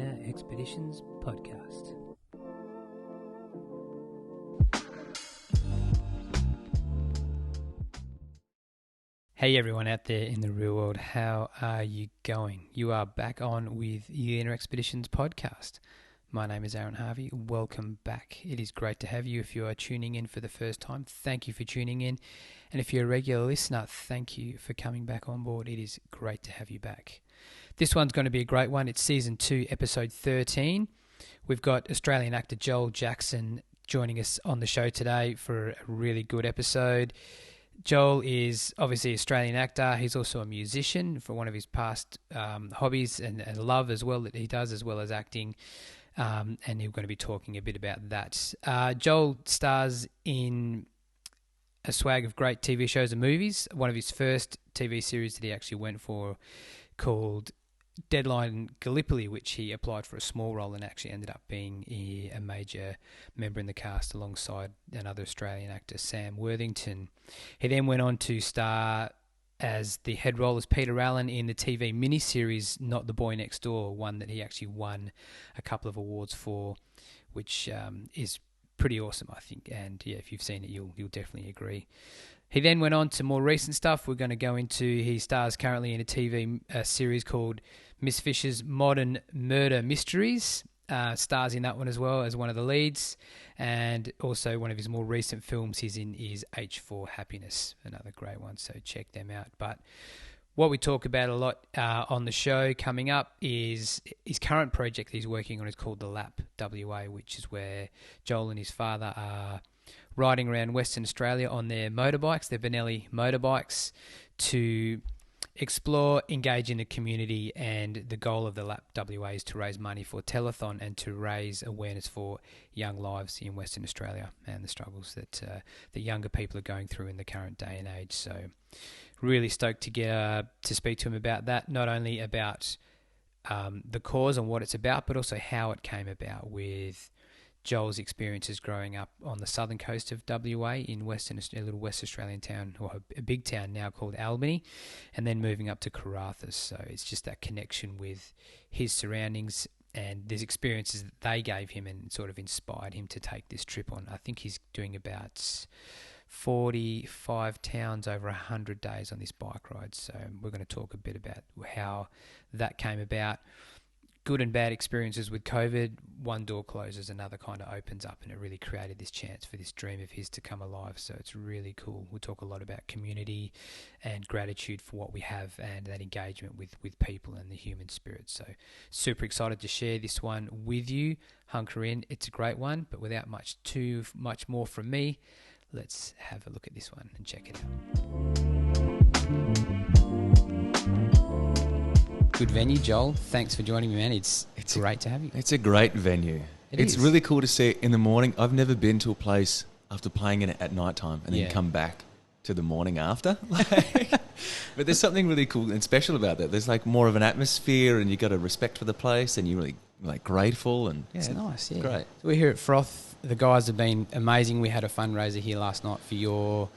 Inner Expeditions podcast. Hey everyone out there in the real world, how are you going? You are back on with the Inner Expeditions podcast. My name is Aaron Harvey. Welcome back. It is great to have you. If you are tuning in for the first time, thank you for tuning in. And if you're a regular listener, thank you for coming back on board. It is great to have you back. This one's going to be a great one. It's season 2, episode 13. We've got Australian actor Joel Jackson joining us on the show today for a really good episode. Joel is obviously an Australian actor. He's also a musician for one of his past hobbies and love as well that he does, as well as acting. And we're going to be talking a bit about that. Joel stars in a swag of great TV shows and movies. One of his first TV series that he actually went for called Deadline Gallipoli, which he applied for a small role and actually ended up being a major member in the cast alongside another Australian actor, Sam Worthington. He then went on to star as the head role as Peter Allen in the TV miniseries Not the Boy Next Door, one that he actually won a couple of awards for, which is pretty awesome, I think. And yeah, if you've seen it, you'll definitely agree. He then went on to more recent stuff. We're going to go into, he stars currently in a TV series called Miss Fisher's Modern Murder Mysteries. Stars in that one as well as one of the leads. And also one of his more recent films he's in is H for Happiness, another great one, so check them out. But what we talk about a lot on the show coming up is his current project he's working on is called the Lap WA, which is where Joel and his father are riding around Western Australia on their motorbikes, their Benelli motorbikes, to explore, engage in the community, and the goal of the Lap WA is to raise money for Telethon and to raise awareness for young lives in Western Australia and the struggles that the younger people are going through in the current day and age. So really stoked to get to speak to him about that, not only about the cause and what it's about, but also how it came about with Joel's experiences growing up on the southern coast of WA in a little West Australian town, or a big town now called Albany, and then moving up to Karratha. So it's just that connection with his surroundings and these experiences that they gave him and sort of inspired him to take this trip on. I think he's doing about 45 towns over 100 days on this bike ride. So we're going to talk a bit about how that came about. Good and bad experiences with COVID. One door closes, another kind of opens up, and it really created this chance for this dream of his to come alive. So it's really cool. We'll talk a lot about community and gratitude for what we have and that engagement with people and the human spirit. So super excited to share this one with you. Hunker in. It's a great one, but without too much more from me, let's have a look at this one and check it out. Good venue, Joel. Thanks for joining me, man. It's great to have you. It's a great venue. It's really cool to see it in the morning. I've never been to a place after playing in it at night time and then come back to the morning after. But there's something really cool and special about that. There's like more of an atmosphere, and you got a respect for the place, and you're really like grateful, and it's nice. Yeah, great. So we're here at Froth. The guys have been amazing. We had a fundraiser here last night for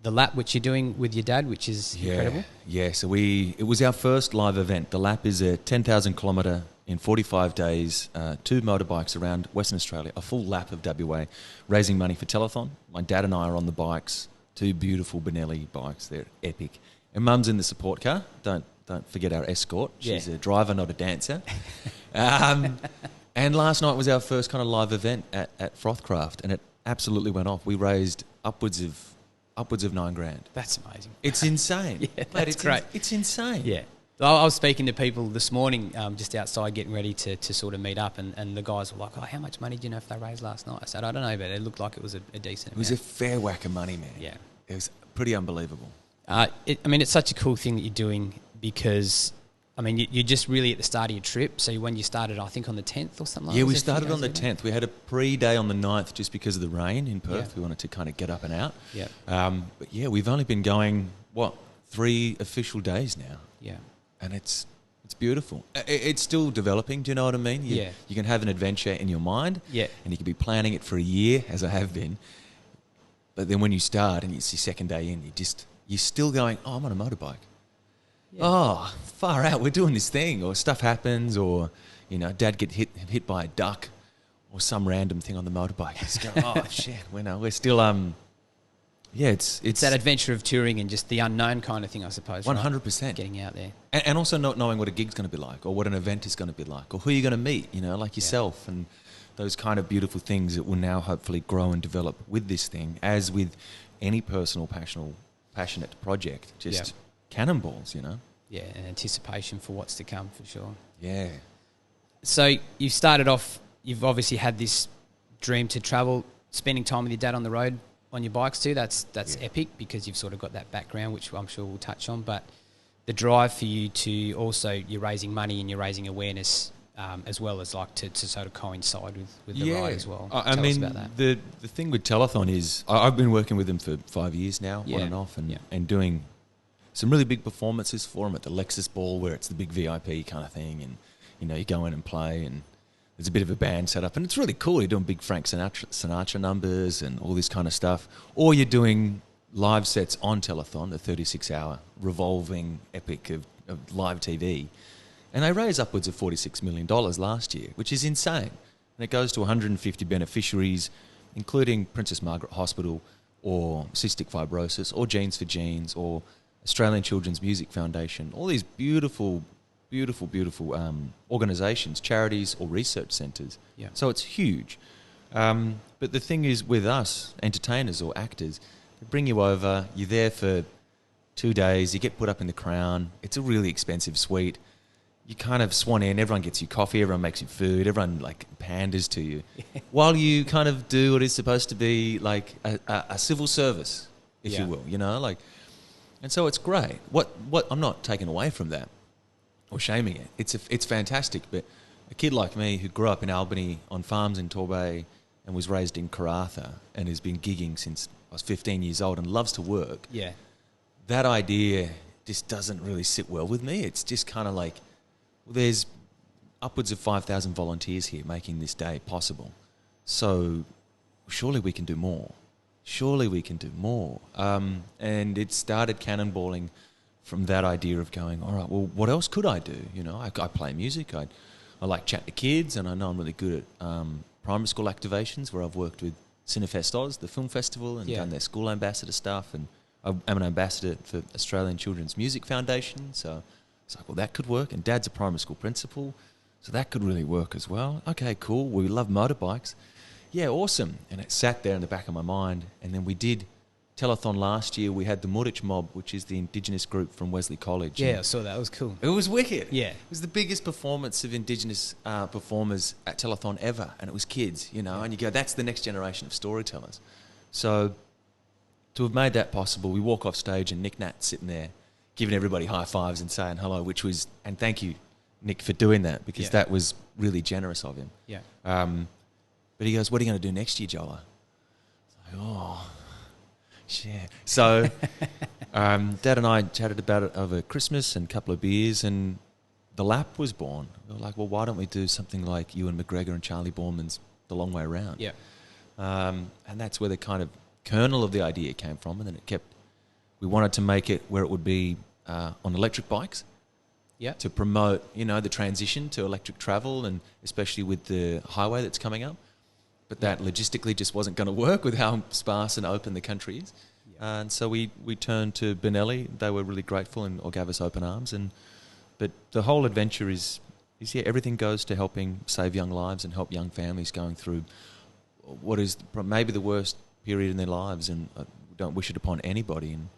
the Lap, which you're doing with your dad, which is incredible. Yeah, so it was our first live event. The Lap is a 10,000 kilometre in 45 days, 2 motorbikes around Western Australia, a full lap of WA, raising money for Telethon. My dad and I are on the bikes, 2 beautiful Benelli bikes. They're epic. And Mum's in the support car. Don't forget our escort. She's a driver, not a dancer. And last night was our first kind of live event at Frothcraft, and it absolutely went off. We raised upwards of $9,000. That's amazing. It's insane. That's great. It's insane. Yeah. I was speaking to people this morning just outside getting ready to sort of meet up, and the guys were like, oh, how much money do you know if they raised last night? I said, I don't know, but it looked like it was a decent amount. It was a fair whack of money, man. Yeah. It was pretty unbelievable. It's such a cool thing that you're doing because, you're just really at the start of your trip. So when you started, I think on the 10th or something like that? Yeah, we started on the 10th. We had a pre-day on the 9th just because of the rain in Perth. Yeah. We wanted to kind of get up and out. Yeah. But yeah, we've only been going, 3 official days now. Yeah. And it's beautiful. It's still developing, do you know what I mean? You can have an adventure in your mind. Yeah. And you can be planning it for a year, as I have been. But then when you start and it's your second day in, you're still going, I'm on a motorbike. Yeah. Oh, far out, we're doing this thing, or stuff happens, or You know, Dad get hit by a duck or some random thing on the motorbike. He's going, oh shit, we're still it's that adventure of touring and just the unknown kind of thing, I suppose. 100%. Right? Getting out there. And also not knowing what a gig's going to be like or what an event is going to be like or who you're going to meet, you know, like yourself and those kind of beautiful things that will now hopefully grow and develop with this thing, as with any personal, passionate project, just cannonballs, you know? Yeah, and anticipation for what's to come, for sure. Yeah. So you started off, you've obviously had this dream to travel, spending time with your dad on the road on your bikes too. That's epic because you've sort of got that background, which I'm sure we'll touch on. But the drive for you to also, you're raising money and you're raising awareness as well as like to sort of coincide with the ride as well. Tell us about that. The thing with Telethon is I've been working with them for 5 years now, on and off, and doing some really big performances for them at the Lexus Ball, where it's the big VIP kind of thing, and you know, you go in and play, and there's a bit of a band set up, and it's really cool. You're doing big Frank Sinatra numbers and all this kind of stuff, or you're doing live sets on Telethon, the 36-hour revolving epic of live TV, and they raise upwards of $46 million last year, which is insane, and it goes to 150 beneficiaries, including Princess Margaret Hospital, or Cystic Fibrosis, or Genes for Genes, or Australian Children's Music Foundation, all these beautiful organisations, charities or research centres. Yeah. So it's huge. But the thing is with us, entertainers or actors, they bring you over, you're there for 2 days, you get put up in the Crown, it's a really expensive suite. You kind of swan in, everyone gets you coffee, everyone makes you food, everyone like panders to you, while you kind of do what is supposed to be like a civil service, if you will, you know, like. And so it's great. What I'm not taking away from that or shaming it. It's fantastic. But a kid like me who grew up in Albany on farms in Torbay and was raised in Karratha and has been gigging since I was 15 years old and loves to work. Yeah. That idea just doesn't really sit well with me. It's just kind of like, well, there's upwards of 5,000 volunteers here making this day possible. So surely we can do more. Surely we can do more. And it started cannonballing from that idea of going, all right, well, what else could I do? You know, I play music. I like chatting to kids, and I know I'm really good at primary school activations where I've worked with Cinefest Oz, the film festival, and done their school ambassador stuff. And I'm an ambassador for Australian Children's Music Foundation. So it's like, well, that could work. And Dad's a primary school principal, so that could really work as well. Okay, cool. We love motorbikes. Yeah, awesome. And it sat there in the back of my mind. And then we did Telethon last year. We had the Muditch Mob, which is the Indigenous group from Wesley College. Yeah, I saw that. It was cool. It was wicked. Yeah. It was the biggest performance of Indigenous performers at Telethon ever. And it was kids, you know. And you go, that's the next generation of storytellers. So to have made that possible, we walk off stage and Nick Nat's sitting there giving everybody high fives and saying hello, which was, and thank you, Nick, for doing that, because that was really generous of him. Yeah. But he goes, what are you going to do next year, Jola? I was like, oh, shit. So Dad and I chatted about it over Christmas and a couple of beers, and the lap was born. We were like, well, why don't we do something like Ewan McGregor and Charlie Borman's The Long Way Round? Yeah. And that's where the kind of kernel of the idea came from, and then it kept, we wanted to make it where it would be on electric bikes. Yeah. To promote, you know, the transition to electric travel, and especially with the highway that's coming up. But that logistically just wasn't going to work with how sparse and open the country is. Yeah. And so we turned to Benelli. They were really grateful and gave us open arms. But the whole adventure is everything goes to helping save young lives and help young families going through what is maybe the worst period in their lives, and don't wish it upon anybody. And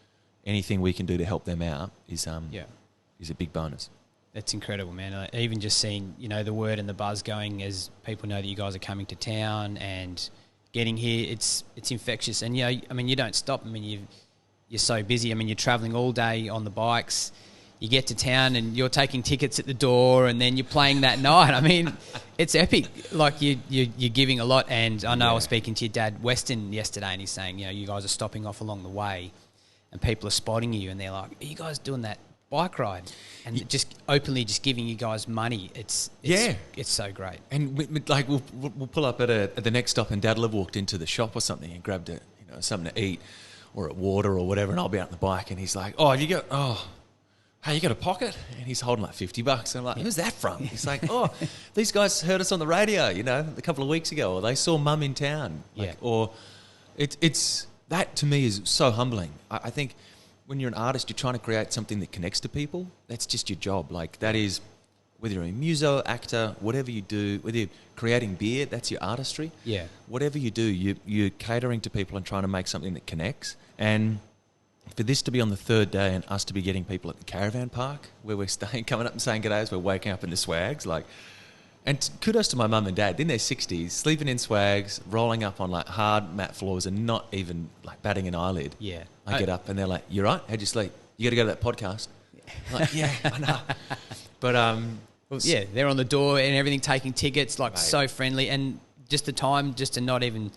anything we can do to help them out is a big bonus. That's incredible, man. Even just seeing, you know, the word and the buzz going as people know that you guys are coming to town and getting here, it's infectious. And, you know, I mean, you don't stop. I mean, you're so busy. I mean, you're travelling all day on the bikes. You get to town and you're taking tickets at the door, and then you're playing that night. I mean, it's epic. Like, you're giving a lot. And I know I was speaking to your dad, Weston, yesterday, and he's saying, you know, you guys are stopping off along the way and people are spotting you and they're like, are you guys doing that bike ride? And just openly just giving you guys money. It's so great. And we'll pull up at the next stop, and Dad will have walked into the shop or something and grabbed something to eat or a water or whatever, and I'll be out on the bike, and he's like, oh, you go, oh, hey, you got a pocket? And he's holding like $50. I'm like, who's that from? He's like, oh, these guys heard us on the radio, a couple of weeks ago, or they saw Mum in town. Or it's that to me is so humbling. I think when you're an artist, you're trying to create something that connects to people. That's just your job. Like that is, whether you're a muso, actor, whatever you do, whether you're creating beer, that's your artistry. Yeah. Whatever you do, you're catering to people and trying to make something that connects. And for this to be on the third day and us to be getting people at the caravan park where we're staying, coming up and saying g'day as we're waking up in the swags, and kudos to my mum and dad in their 60s, sleeping in swags, rolling up on like hard mat floors and not even like batting an eyelid. Yeah. I get up and they're like, "You right? How'd you sleep? You got to go to that podcast." I'm like, yeah, I know. But well, yeah, they're on the door and everything, taking tickets, like Mate. so friendly, and just the time, just to not even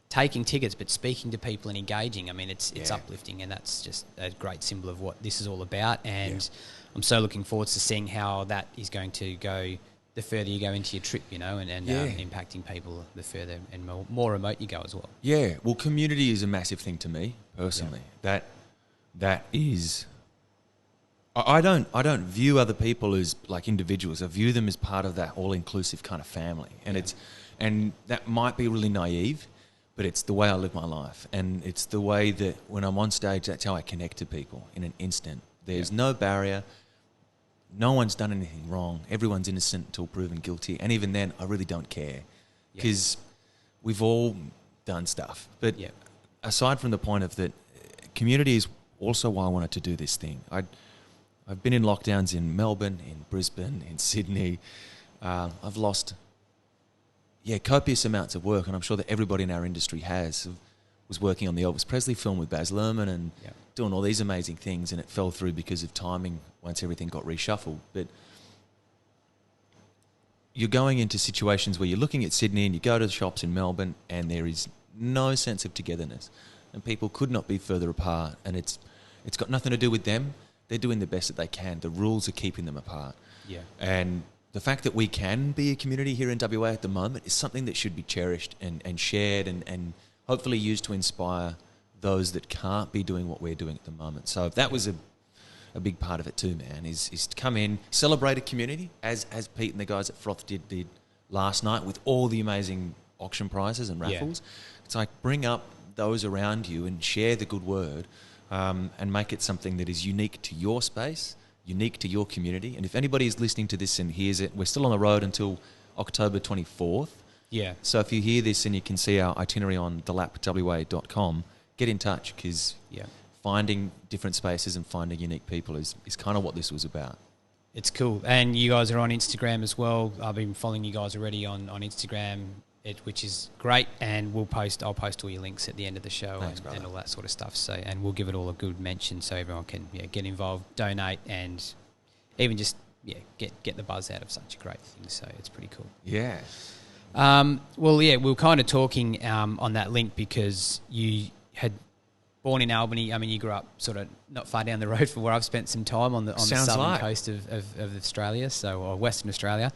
taking tickets, but speaking to people and engaging. I mean, it's uplifting, and that's just a great symbol of what this is all about. And I'm so looking forward to seeing how that is going to go the further you go into your trip, and impacting people the further and more remote you go as well. Yeah, well, community is a massive thing to me personally. Yeah. That is. I don't view other people as like individuals. I view them as part of that all-inclusive kind of family, and that might be really naive, but it's the way I live my life, and it's the way that when I'm on stage, that's how I connect to people in an instant. There's no barrier. No one's done anything wrong. Everyone's innocent until proven guilty, and even then, I really don't care because we've all done stuff. But aside from the point of that, community is also why I wanted to do this thing. I've been in lockdowns in Melbourne, in Brisbane, in Sydney. I've lost, copious amounts of work, and I'm sure that everybody in our industry was working on the Elvis Presley film with Baz Luhrmann and doing all these amazing things, and it fell through because of timing once everything got reshuffled. But you're going into situations where you're looking at Sydney and you go to the shops in Melbourne and there is no sense of togetherness, and people could not be further apart, and it's got nothing to do with them. They're doing the best that they can. The rules are keeping them apart. Yeah. And the fact that we can be a community here in WA at the moment is something that should be cherished and shared and hopefully used to inspire those that can't be doing what we're doing at the moment. So that was a big part of it too, man, is to come in, celebrate a community, as Pete and the guys at Froth did last night with all the amazing auction prizes and raffles. Yeah. It's like bring up those around you and share the good word. And make it something that is unique to your space, unique to your community. And if anybody is listening to this and hears it, we're still on the road until October 24th. Yeah. So if you hear this and you can see our itinerary on thelapwa.com, get in touch because finding different spaces and finding unique people is kind of what this was about. It's cool. And you guys are on Instagram as well. I've been following you guys already on Instagram, which is great, and I'll post all your links at the end of the show. Thanks, and all that sort of stuff. So, and we'll give it all a good mention so everyone can get involved, donate, and even just get the buzz out of such a great thing. So it's pretty cool. Yeah. We were kind of talking on that link because you had born in Albany. I mean, you grew up sort of not far down the road from where I've spent some time on the southern coast of Australia, or Western Australia.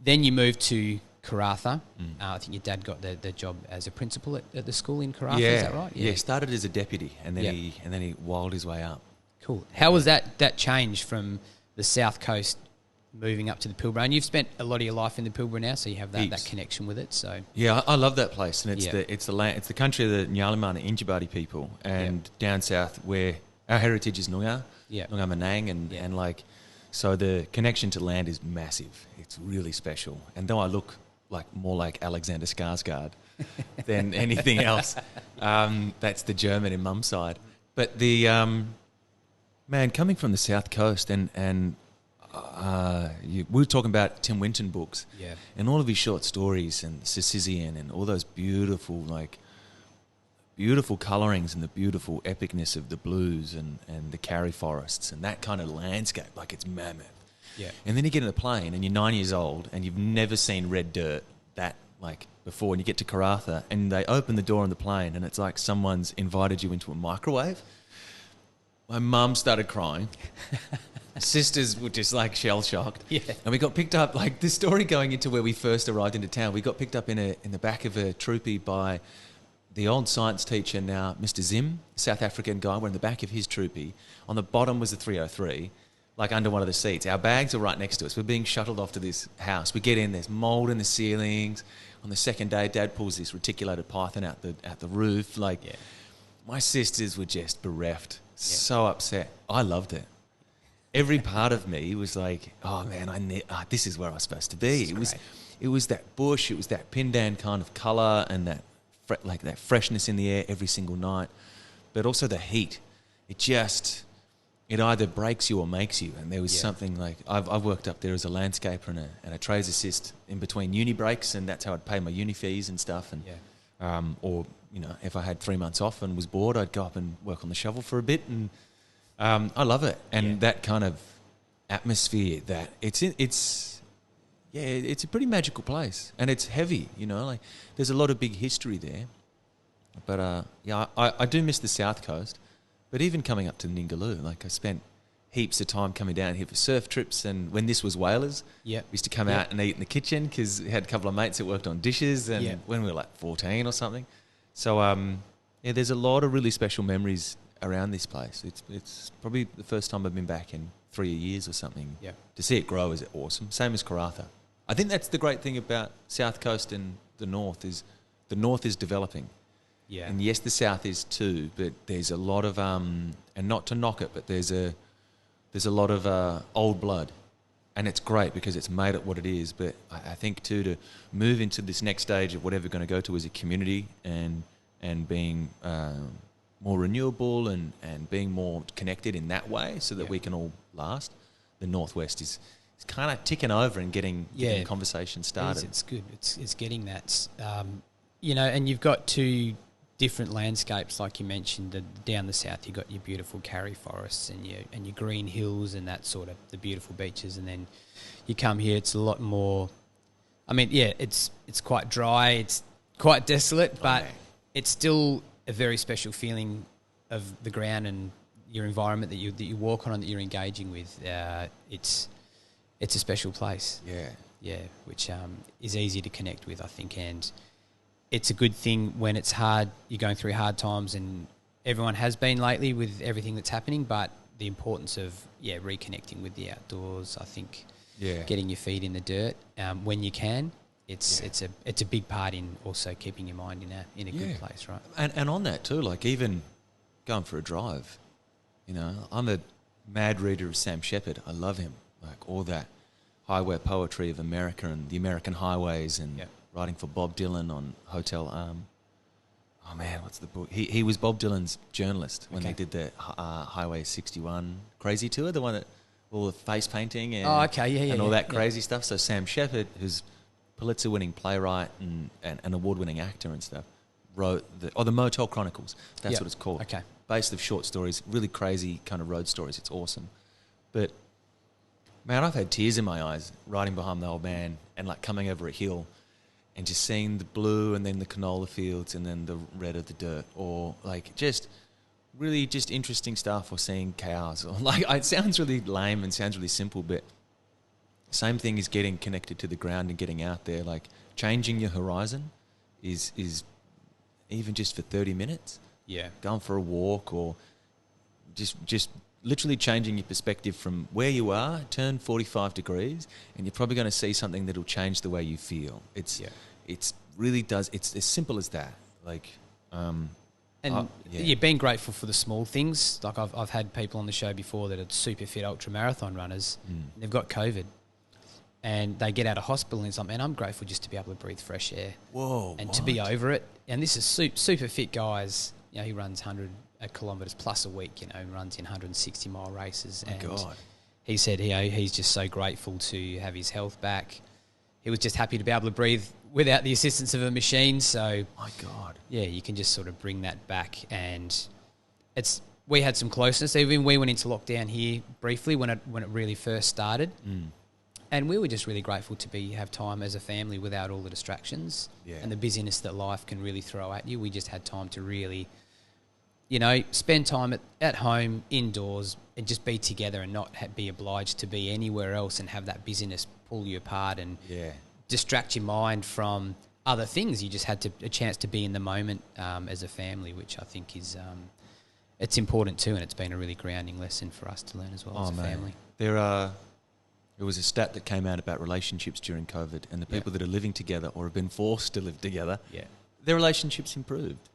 Then you moved to Karratha. I think your dad got the job as a principal at the school in Karratha. Is that right? Yeah, started as a deputy and then he wilded his way up. Cool. How was that change from the south coast moving up to the Pilbara? And you've spent a lot of your life in the Pilbara now, so you have that connection with it. So yeah, I love that place, and it's the land, it's the country of the Nyalimana Injibati people, and down south where our heritage is Noongar, Noongar Manang, and like so the connection to land is massive. It's really special, and though I look more like Alexander Skarsgård than anything else. That's the German in Mum's side. But the man coming from the south coast and we were talking about Tim Winton books, and all of his short stories and Sicilian and all those beautiful colourings and the beautiful epicness of the blues and the Karri forests and that kind of landscape, like it's mammoth. Yeah. And then you get in a plane and you're 9 years old and you've never seen red dirt before, and you get to Karratha and they open the door on the plane and it's like someone's invited you into a microwave. My mum started crying. Sisters were just shell-shocked. Yeah. And we got picked up, the story going into where we first arrived into town, we got picked up in the back of a troopie by the old science teacher now, Mr. Zim, South African guy. We're in the back of his troopie. On the bottom was the 303. like under one of the seats. Our bags are right next to us. We're being shuttled off to this house. We get in, there's mould in the ceilings. On the second day, Dad pulls this reticulated python out the roof. Like, my sisters were just bereft, so upset. I loved it. Every part of me was like, oh man, this is where I was supposed to be. It was that bush, it was that Pindan kind of colour and that that freshness in the air every single night, but also the heat. It either breaks you or makes you. And there was something like, I've worked up there as a landscaper and a trades assist in between uni breaks, and that's how I'd pay my uni fees and stuff. And or if I had 3 months off and was bored, I'd go up and work on the shovel for a bit. And I love it. And that kind of atmosphere that it's a pretty magical place, and it's heavy. Like there's a lot of big history there. But I do miss the South Coast. But even coming up to Ningaloo, like I spent heaps of time coming down here for surf trips, and when this was whalers, we used to come out and eat in the kitchen because we had a couple of mates that worked on dishes, and when we were like 14 or something. So there's a lot of really special memories around this place. It's probably the first time I've been back in 3 years or something. To see it grow is awesome. Same as Karratha. I think that's the great thing about South Coast and the North is developing. Yeah. And yes, the South is too, but there's a lot of and not to knock it, but there's a lot of old blood, and it's great because it's made it what it is. But I think too, to move into this next stage of whatever we're going to go to as a community and being more renewable and being more connected in that way, so that we can all last. The Northwest is kind of ticking over and getting conversation started. It's good. It's getting that. And you've got two different landscapes, like you mentioned. Down the south, you've got your beautiful karri forests and your green hills and that sort of the beautiful beaches, and then you come here, it's a lot more. I mean, it's quite dry, it's quite desolate, but it's still a very special feeling of the ground and your environment that you walk on and that you're engaging with. It's a special place. Which is easy to connect with, I think, and it's a good thing when it's hard, you're going through hard times, and everyone has been lately with everything that's happening, but the importance of, reconnecting with the outdoors, I think, getting your feet in the dirt when you can, it's a big part in also keeping your mind in a good place, right? And on that too, like even going for a drive, I'm a mad reader of Sam Shepard. I love him, like all that highway poetry of America and the American highways and writing for Bob Dylan on Hotel. What's the book? He was Bob Dylan's journalist when they did the Highway 61 crazy tour, the one that all the face painting and all that crazy stuff. So Sam Shepard, who's Pulitzer-winning playwright and an award-winning actor and stuff, wrote the Motel Chronicles. That's what it's called. Okay, based of short stories, really crazy kind of road stories. It's awesome, but man, I've had tears in my eyes riding behind the old man and like coming over a hill and just seeing the blue and then the canola fields and then the red of the dirt, or like just really just interesting stuff, or seeing cows, or like it sounds really lame and sounds really simple, but same thing is getting connected to the ground and getting out there, like changing your horizon is even just for 30 minutes. Going for a walk, or just literally changing your perspective from where you are, turn 45 degrees, and you're probably going to see something that'll change the way you feel. It's really does. It's as simple as that. Like, you're being grateful for the small things. Like I've had people on the show before that are super fit ultra marathon runners. And they've got COVID, and they get out of hospital and something. And I'm grateful just to be able to breathe fresh air. To be over it. And this is super fit guys. He runs 100 kilometres plus a week. Runs in 160-mile races. God. He said he's just so grateful to have his health back. He was just happy to be able to breathe without the assistance of a machine. So, my God, you can just sort of bring that back. And we had some closeness. Even we went into lockdown here briefly when it really first started. And we were just really grateful to have time as a family without all the distractions and the busyness that life can really throw at you. We just had time to really, spend time at home, indoors, and just be together and not be obliged to be anywhere else and have that busyness pull you apart and distract your mind from other things. You just had a chance to be in the moment as a family, which I think is it's important too, and it's been a really grounding lesson for us to learn as well as a family. There was a stat that came out about relationships during COVID, and the people that are living together or have been forced to live together, their relationships improved.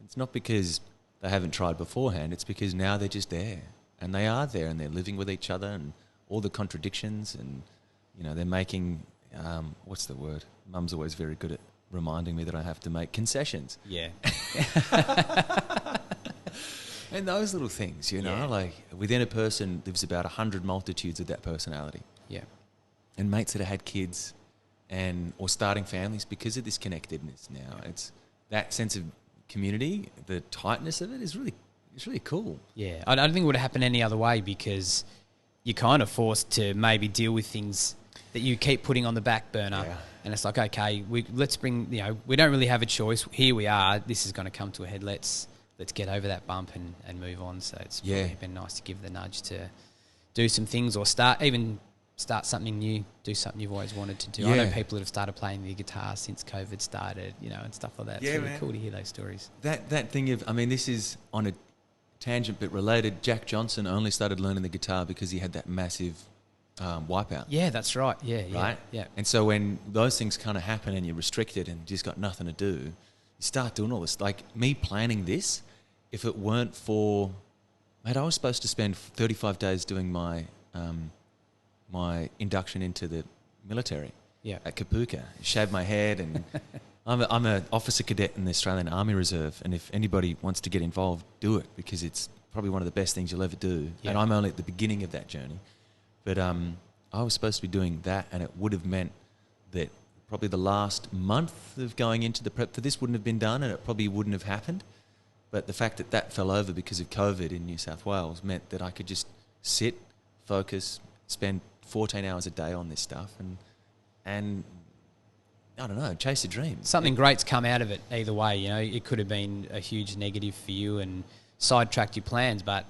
It's not because they haven't tried beforehand, it's because now they're just there. And they are there, and they're living with each other, and all the contradictions, and, you know, they're making, what's the word? Mum's always very good at reminding me that I have to make concessions. Yeah. And those little things, you know, like within a person lives about 100 multitudes of that personality. Yeah. And mates that have had kids or starting families because of this connectedness now. Yeah. It's that sense of community, the tightness of it it's really cool. Yeah. I don't think it would happen any other way, because you're kind of forced to maybe deal with things that you keep putting on the back burner. Yeah. And it's like, okay, let's bring, you know, we don't really have a choice. Here we are. This is going to come to a head. Let's get over that bump and move on. So it's really been nice to give the nudge to do some things, or start something new, do something you've always wanted to do. I know people that have started playing the guitar since COVID started, you know, and stuff like that. It's really cool to hear those stories. That thing of, I mean, this is on a tangent but related. Jack Johnson only started learning the guitar because he had that massive wipeout. Yeah, that's right. Yeah, right? Yeah. And so when those things kind of happen and you're restricted and you just got nothing to do, you start doing all this. Like me planning this, if it weren't for, mate, I was supposed to spend 35 days doing my my induction into the military at Kapuka. Shaved my head, and I'm an officer cadet in the Australian Army Reserve, and if anybody wants to get involved, do it, because it's probably one of the best things you'll ever do. Yeah. And I'm only at the beginning of that journey. But I was supposed to be doing that, and it would have meant that probably the last month of going into the prep for this wouldn't have been done, and it probably wouldn't have happened. But the fact that that fell over because of COVID in New South Wales meant that I could just sit, focus, spend 14 hours a day on this stuff, and I don't know, chase a dream. Something great's come out of it either way. You know, it could have been a huge negative for you and sidetracked your plans, but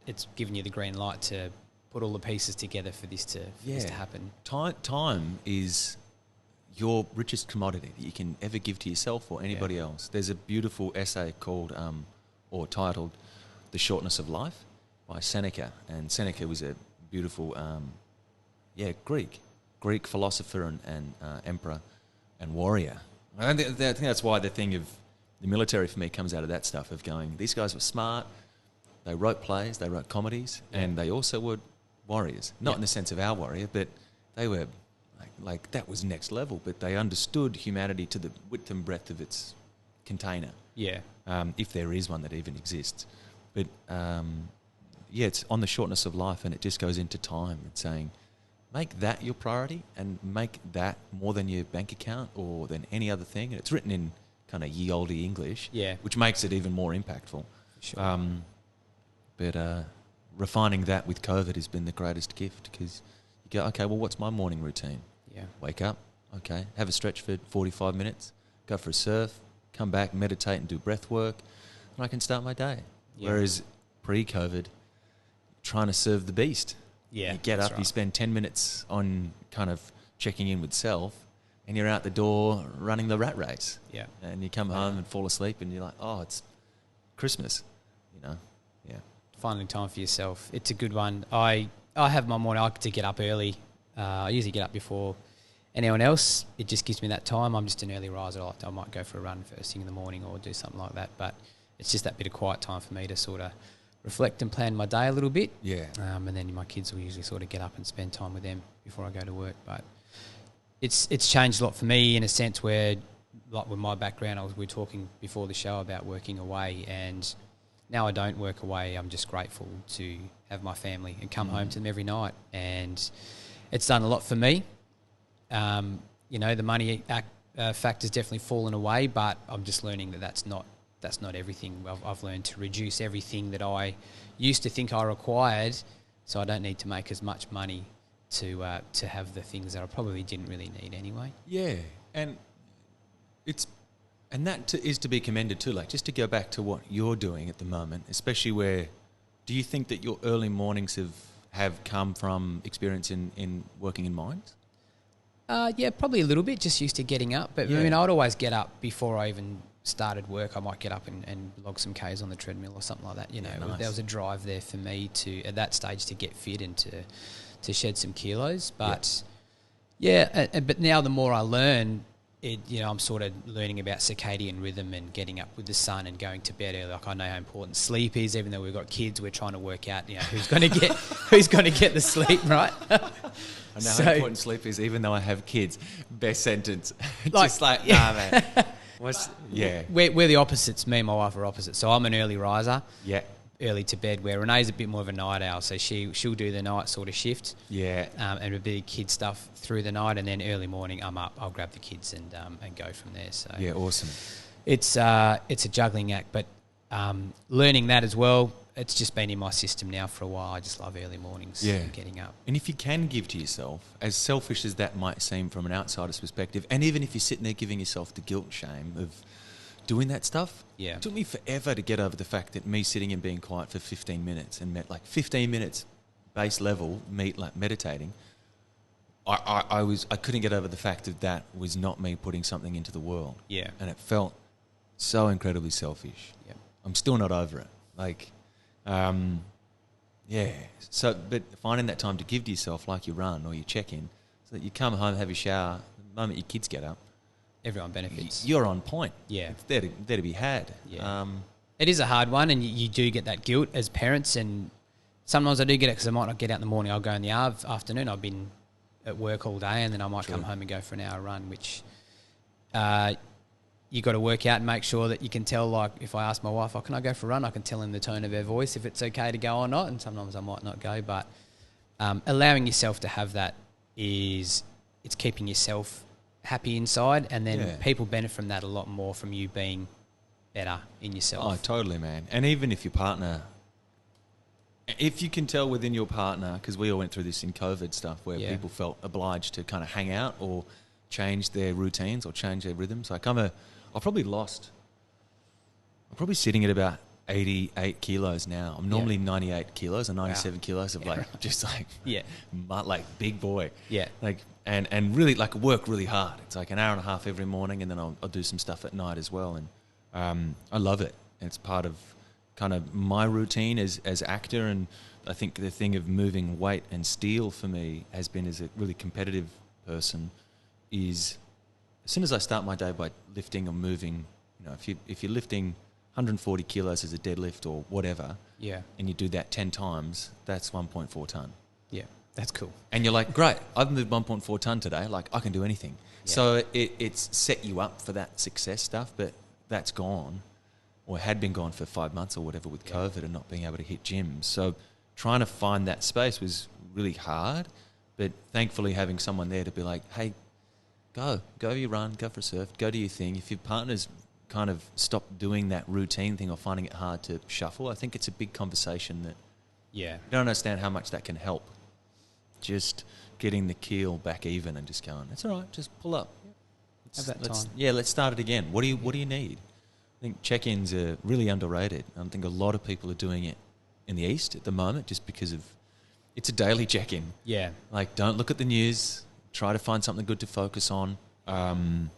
it's given you the green light to put all the pieces together for this to happen. Time is your richest commodity that you can ever give to yourself or anybody else. There's a beautiful essay called or titled "The Shortness of Life" by Seneca, and Seneca was a beautiful Greek philosopher and emperor and warrior. I think that's why the thing of the military for me comes out of that stuff of going, these guys were smart, they wrote plays, they wrote comedies, and they also were warriors. Not in the sense of our warrior, but they were like that was next level, but they understood humanity to the width and breadth of its container. Yeah. If there is one that even exists. But it's on the shortness of life, and it just goes into time and saying, make that your priority and make that more than your bank account or than any other thing. And it's written in kind of ye olde English, which makes it even more impactful. Sure. But refining that with COVID has been the greatest gift, because you go, okay, well, what's my morning routine? Yeah. Wake up, okay, have a stretch for 45 minutes, go for a surf, come back, meditate and do breath work, and I can start my day. Yeah. Whereas pre-COVID, trying to serve the beast. Yeah, you get up, right. You spend 10 minutes on kind of checking in with self, and you're out the door running the rat race. Yeah. And you come home and fall asleep, and you're like, oh, it's Christmas, you know. Yeah. Finding time for yourself. It's a good one. I have my morning, I like to get up early. I usually get up before anyone else. It just gives me that time. I'm just an early riser. I might go for a run first thing in the morning or do something like that. But it's just that bit of quiet time for me to sort of reflect and plan my day a little bit. Yeah. And then my kids will usually sort of get up and spend time with them before I go to work. But it's changed a lot for me in a sense where, like with my background, we were talking before the show about working away, and now I don't work away. I'm just grateful to have my family and come home to them every night. And it's done a lot for me. You know, the money factor's definitely fallen away, but I'm just learning that that's not everything. I've learned to reduce everything that I used to think I required, so I don't need to make as much money to have the things that I probably didn't really need anyway. Yeah, and that is to be commended too. Like, just to go back to what you're doing at the moment, especially where, do you think that your early mornings have come from experience in working in mines? Yeah, probably a little bit. Just used to getting up, but I mean, I'd always get up before I even started work, I might get up and log some Ks on the treadmill or something like that. You know, Yeah, nice. there was a drive there for me to, at that stage, to get fit and to shed some kilos. But but now the more I learn, I'm sort of learning about circadian rhythm and getting up with the sun and going to bed early. Like, I know how important sleep is. Even though we've got kids, we're trying to work out, who's going to get the sleep, right? I know how important sleep is, even though I have kids. Best sentence. Just nah, man. We're the opposites. Me and my wife are opposites. So I'm an early riser. Yeah. Early to bed, where Renee's a bit more of a night owl, so she'll do the night sort of shift, and a bit of kid stuff through the night, and then early morning I'm up. I'll grab the kids and go from there. So yeah, awesome. It's a juggling act, but learning that as well. It's just been in my system now for a while. I just love early mornings and getting up. And if you can give to yourself, as selfish as that might seem from an outsider's perspective, and even if you're sitting there giving yourself the guilt and shame of doing that stuff, it took me forever to get over the fact that me sitting and being quiet for 15 minutes and 15 minutes base level, meditating, I couldn't get over the fact that was not me putting something into the world. Yeah. And it felt so incredibly selfish. Yeah. I'm still not over it. So, but finding that time to give to yourself, like you run or you check in, so that you come home, have your shower, the moment your kids get up, everyone benefits. You're on point. Yeah. It's there to be had. Yeah. It is a hard one, and you do get that guilt as parents, and sometimes I do get it because I might not get out in the morning. I'll go in the afternoon. I've been at work all day, and then I might come home and go for an hour run, which you got to work out and make sure that you can tell, like, if I ask my wife, can I go for a run? I can tell in the tone of her voice if it's okay to go or not, and sometimes I might not go, but allowing yourself to have that it's keeping yourself happy inside, and then people benefit from that a lot more, from you being better in yourself. Oh, totally, man. And even if your partner, if you can tell within your partner, because we all went through this in COVID stuff where people felt obliged to kind of hang out or change their routines or change their rhythms. Like I'm probably sitting at about 88 kilos now. I'm normally 98 kilos or 97 kilos of big boy. Yeah. And really work really hard. It's like an hour and a half every morning, and then I'll do some stuff at night as well. And I love it. It's part of kind of my routine as actor. And I think the thing of moving weight and steel for me has been, as a really competitive person, is as soon as I start my day by lifting or moving, if you're lifting 140 kilos as a deadlift or whatever, and you do that 10 times, that's 1.4 ton. Yeah, that's cool. And you're like, great, I've moved 1.4 ton today, like I can do anything. Yeah. So it's set you up for that success stuff, but that's gone, or had been gone for 5 months or whatever with COVID and not being able to hit gyms. So trying to find that space was really hard, but thankfully having someone there to be like, hey, go your run, go for a surf, go do your thing. If your partner's kind of stopped doing that routine thing or finding it hard to shuffle, I think it's a big conversation that you don't understand how much that can help. Just getting the keel back even and just going, it's all right, just pull up. Let's start it again. What do you need? I think check-ins are really underrated. I think a lot of people are doing it in the East at the moment just because of it's a daily check-in. Yeah. Like, don't look at the news. Try to find something good to focus on. And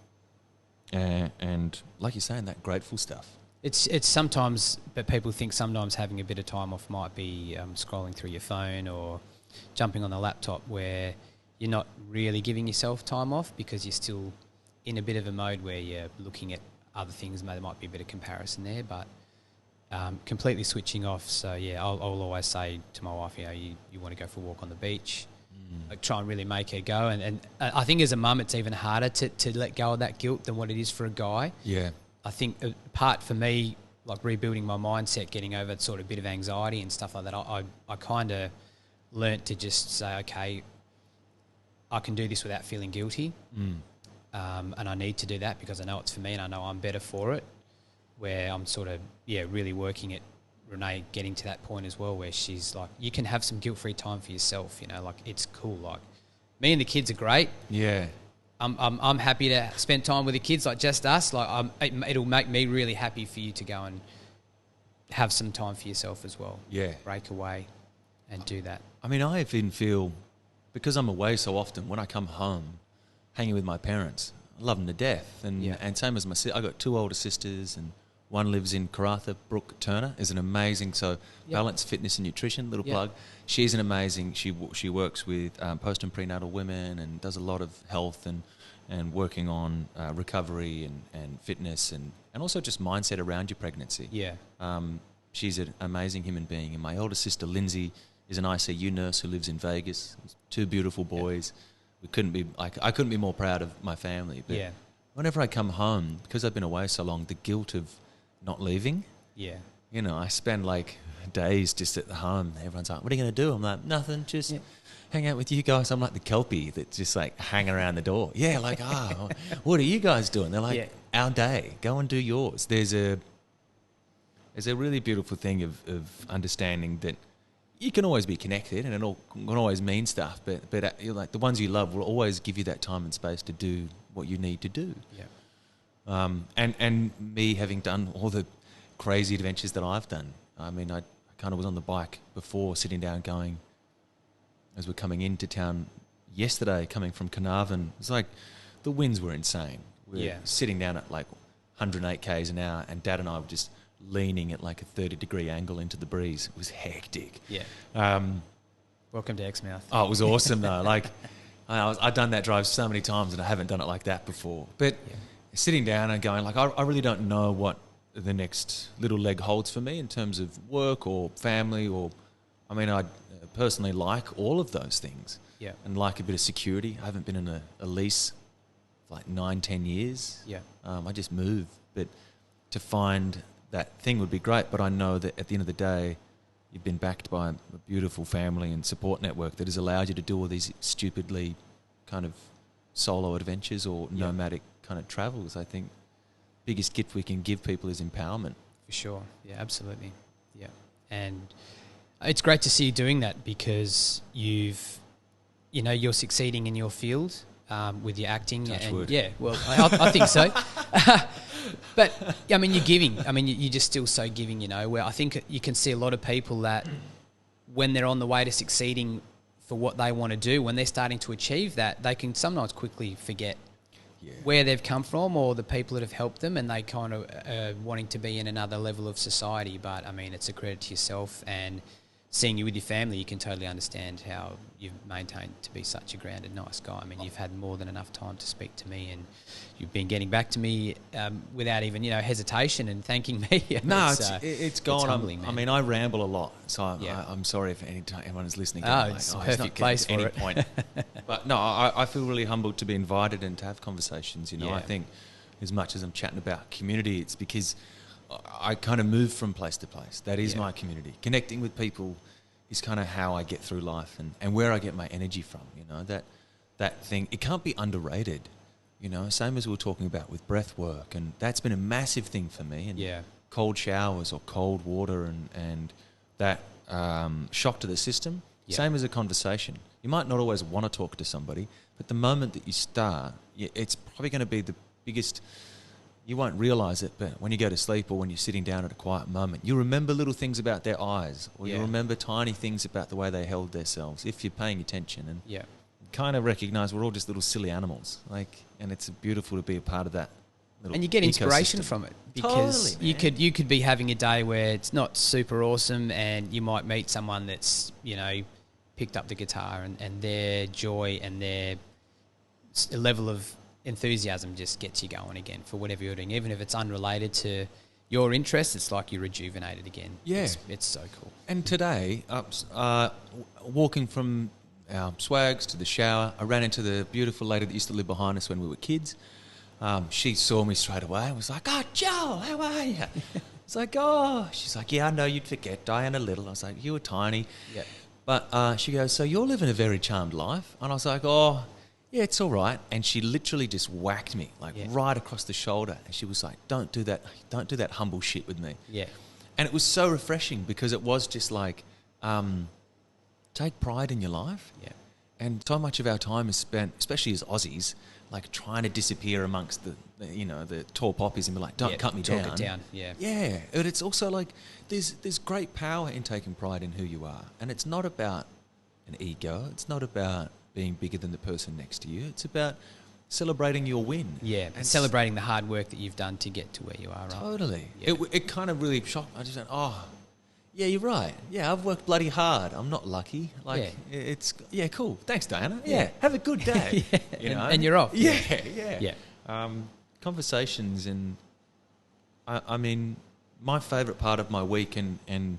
like you're saying, that grateful stuff. It's sometimes, but people think sometimes having a bit of time off might be scrolling through your phone or jumping on the laptop, where you're not really giving yourself time off because you're still in a bit of a mode where you're looking at other things. There might be a bit of comparison there, but completely switching off. So I'll always say to my wife, you want to go for a walk on the beach. Like, try and really make her go. And I think as a mum, it's even harder to let go of that guilt than what it is for a guy. Yeah. I think a part for me, like rebuilding my mindset, getting over sort of a bit of anxiety and stuff like that, I kind of learnt to just say, okay, I can do this without feeling guilty. And I need to do that because I know it's for me and I know I'm better for it, where I'm sort of, really working at Renee getting to that point as well, where she's like, you can have some guilt-free time for yourself, like it's cool. Like, me and the kids are great. Yeah. I'm happy to spend time with the kids, like just us. Like, it'll make me really happy for you to go and have some time for yourself as well. Yeah. Break away and do that. I mean, I even feel, because I'm away so often, when I come home, hanging with my parents, I love them to death. And Yeah. and same as I got 2 older sisters, and one lives in Karratha. Brooke Turner is an amazing, balance, fitness and nutrition, little plug. She's an amazing, she works with post and prenatal women and does a lot of health and working on recovery and fitness and also just mindset around your pregnancy. Yeah. She's an amazing human being. And my older sister, Lindsay, is an ICU nurse who lives in Vegas. 2 beautiful boys. We couldn't be, I couldn't be more proud of my family. But whenever I come home, because I've been away so long, the guilt of not leaving. Yeah. You know, I spend like days just at the home. Everyone's like, what are you going to do? I'm like, nothing, just hang out with you guys. I'm like the Kelpie that's just like hanging around the door. Yeah, like, what are you guys doing? They're like, our day, go and do yours. There's a really beautiful thing of understanding that you can always be connected and it all can always mean stuff, but you're like the ones you love will always give you that time and space to do what you need to do. Yeah. And me having done all the crazy adventures that I've done. I mean, I kind of was on the bike before, sitting down going, as we're coming into town yesterday, coming from Carnarvon, it's like the winds were insane. We're sitting down at like 108 k's an hour, and Dad and I were just leaning at like a 30-degree angle into the breeze. It was hectic. Yeah. Welcome to Exmouth. Oh, it was awesome though. Like I'd done that drive so many times and I haven't done it like that before. But sitting down and going like, I really don't know what the next little leg holds for me in terms of work or family or, I mean, I personally like all of those things. Yeah. And like a bit of security. I haven't been in a lease for like 9-10 years. Yeah. I just move. But to find that thing would be great. But I know that at the end of the day, you've been backed by a beautiful family and support network that has allowed you to do all these stupidly kind of solo adventures or nomadic kind of travels. I think biggest gift we can give people is empowerment. For sure. Yeah, absolutely. Yeah. And it's great to see you doing that because you're succeeding in your field with your acting. Touch and wood. Yeah, well, I think so. But, I mean, you're giving. I mean, you're just still so giving, where I think you can see a lot of people that when they're on the way to succeeding for what they want to do, when they're starting to achieve that, they can sometimes quickly forget where they've come from or the people that have helped them, and they kind of wanting to be in another level of society. But, I mean, it's a credit to yourself, and seeing you with your family, you can totally understand how you've maintained to be such a grounded, nice guy. I mean, you've had more than enough time to speak to me, and you've been getting back to me without even, hesitation and thanking me. No, it's gone. It's humbling, man. I mean, I ramble a lot, so I'm sorry if anyone is listening. It's a perfect place for it. Point. But no, I feel really humbled to be invited and to have conversations. I think as much as I'm chatting about community, it's because I kind of move from place to place. That is my community. Connecting with people is kind of how I get through life and where I get my energy from. That thing, it can't be underrated. Same as we were talking about with breath work, and that's been a massive thing for me. And cold showers or cold water and that shock to the system. Same as a conversation. You might not always want to talk to somebody, but the moment that you start, it's probably going to be the biggest. You won't realise it, but when you go to sleep or when you're sitting down at a quiet moment, you remember little things about their eyes, or you remember tiny things about the way they held themselves, if you're paying attention. And kind of recognise we're all just little silly animals, and it's beautiful to be a part of that little and you get inspiration ecosystem. From it, because totally, you could be having a day where it's not super awesome, and you might meet someone that's picked up the guitar, and their joy and their level of enthusiasm just gets you going again for whatever you're doing, even if it's unrelated to your interests. It's like you're rejuvenated again. It's so cool. And today, walking from our swags to the shower, I ran into the beautiful lady that used to live behind us when we were kids. She saw me straight away and was like, "Oh, Joel, how are you?" It's like, "Oh," she's like, "Yeah, I know you'd forget, Diana Little." I was like, "You were tiny." Yeah. But she goes, "So you're living a very charmed life?" And I was like, "Oh, yeah, it's all right." And she literally just whacked me right across the shoulder. And she was like, don't do that humble shit with me. Yeah. And it was so refreshing because it was just like, take pride in your life. Yeah. And so much of our time is spent, especially as Aussies, like trying to disappear amongst the tall poppies and be like, don't cut me down. Talk it down, yeah. Yeah, but it's also like there's great power in taking pride in who you are. And it's not about an ego. It's not about being bigger than the person next to you. It's about celebrating your win. Yeah, and celebrating the hard work that you've done to get to where you are, right? Totally. Yeah. It kind of really shocked me. I just went, oh, yeah, you're right. Yeah, I've worked bloody hard. I'm not lucky. Like, it's, cool. Thanks, Diana. Yeah, have a good day. You know? And you're off. Yeah. Conversations, and I mean, my favourite part of my week, and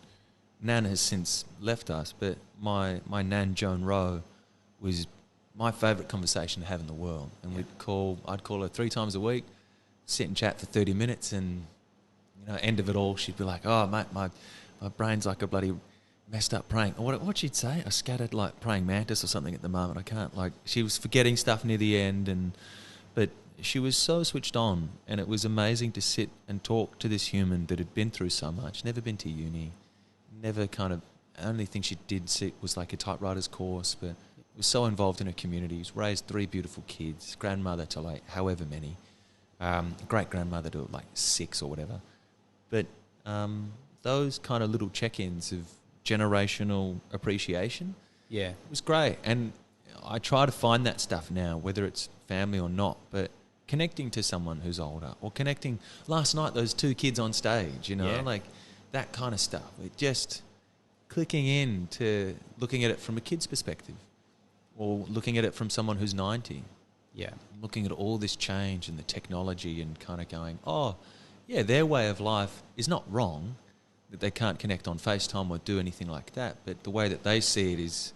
Nan has since left us, but my Nan, Joan Rowe, was my favourite conversation to have in the world. And I'd call her 3 times a week, sit and chat for 30 minutes, and, you know, end of it all, she'd be like, oh, mate, my brain's like a bloody messed up praying. What she'd say? I scattered like praying mantis or something at the moment. I can't, like, she was forgetting stuff near the end, but she was so switched on, and it was amazing to sit and talk to this human that had been through so much, never been to uni, never kind of, only thing she did sit was like a typewriter's course, but was so involved in her community. She's raised 3 beautiful kids, grandmother to like however many, great-grandmother to like 6 or whatever. But those kind of little check-ins of generational appreciation was great. And I try to find that stuff now, whether it's family or not, but connecting to someone who's older, or connecting last night, those 2 kids on stage, you know, like that kind of stuff. It just clicking in to looking at it from a kid's perspective, or looking at it from someone who's 90. Yeah. Looking at all this change and the technology, and kind of going, oh, yeah, their way of life is not wrong, that they can't connect on FaceTime or do anything like that, but the way that they see it is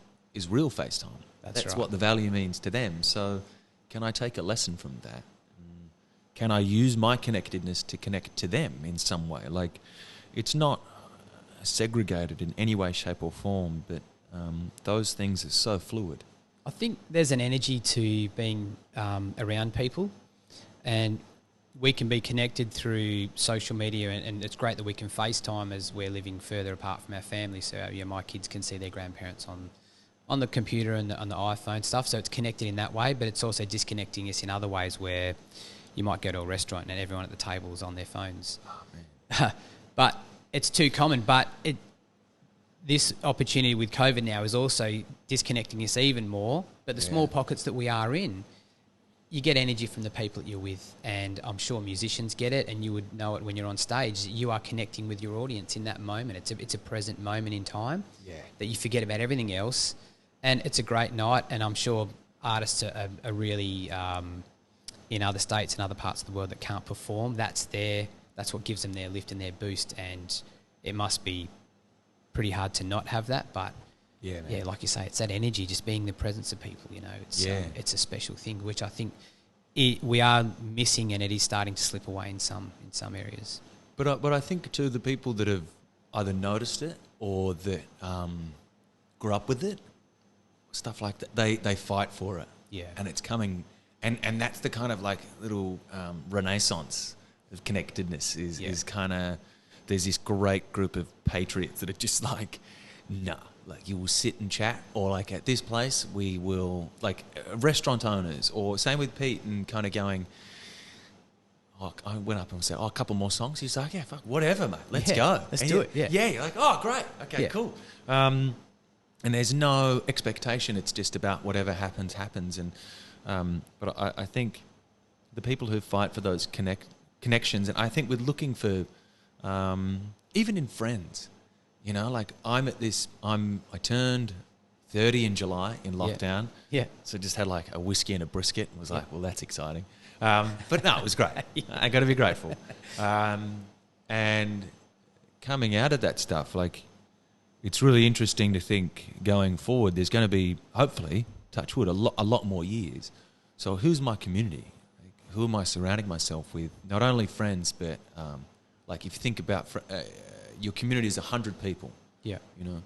real FaceTime. That's right. What the value means to them. So can I take a lesson from that? Can I use my connectedness to connect to them in some way? Like, it's not segregated in any way, shape or form, but those things are so fluid. I think there's an energy to being around people, and we can be connected through social media, and it's great that we can FaceTime as we're living further apart from our family. So my kids can see their grandparents on the computer and on the iPhone stuff, so it's connected in that way, but it's also disconnecting us in other ways, where you might go to a restaurant and everyone at the table is on their phones. Oh, man. But it's too common. But this opportunity with COVID now is also disconnecting us even more. But the small pockets that we are in, you get energy from the people that you're with, and I'm sure musicians get it, and you would know it when you're on stage. You are connecting with your audience in that moment. It's a present moment in time that you forget about everything else, and it's a great night. And I'm sure artists are really in other states and other parts of the world that can't perform. That's what gives them their lift and their boost, and it must be pretty hard to not have that. But like you say, it's that energy, just being the presence of people. You know, it's a special thing, which I think we are missing, and it is starting to slip away in some areas. But I think too, the people that have either noticed it or that grew up with it, stuff like that, they fight for it. Yeah, and it's coming. And that's the kind of like little renaissance of connectedness is kind of, there's this great group of patriots that are just like, nah, like you will sit and chat, or like at this place we will, like restaurant owners, or same with Pete, and kind of going, I went up and said, a couple more songs. He's like, yeah, fuck, whatever, mate, let's go. Let's do it. Yeah, you're like, oh, great. Okay, cool. And there's no expectation. It's just about whatever happens. And but I think the people who fight for those connections, and I think we're looking for, even in friends, you know, like I turned 30 in July in lockdown. Yeah. So just had like a whiskey and a brisket and was like, well, that's exciting. But no, it was great. I got to be grateful. And coming out of that stuff, like, it's really interesting to think going forward, there's going to be, hopefully, touch wood, a lot more years. So who's my community? Like, who am I surrounding myself with? Not only friends, but like if you think about your community is 100 people. Yeah. You know,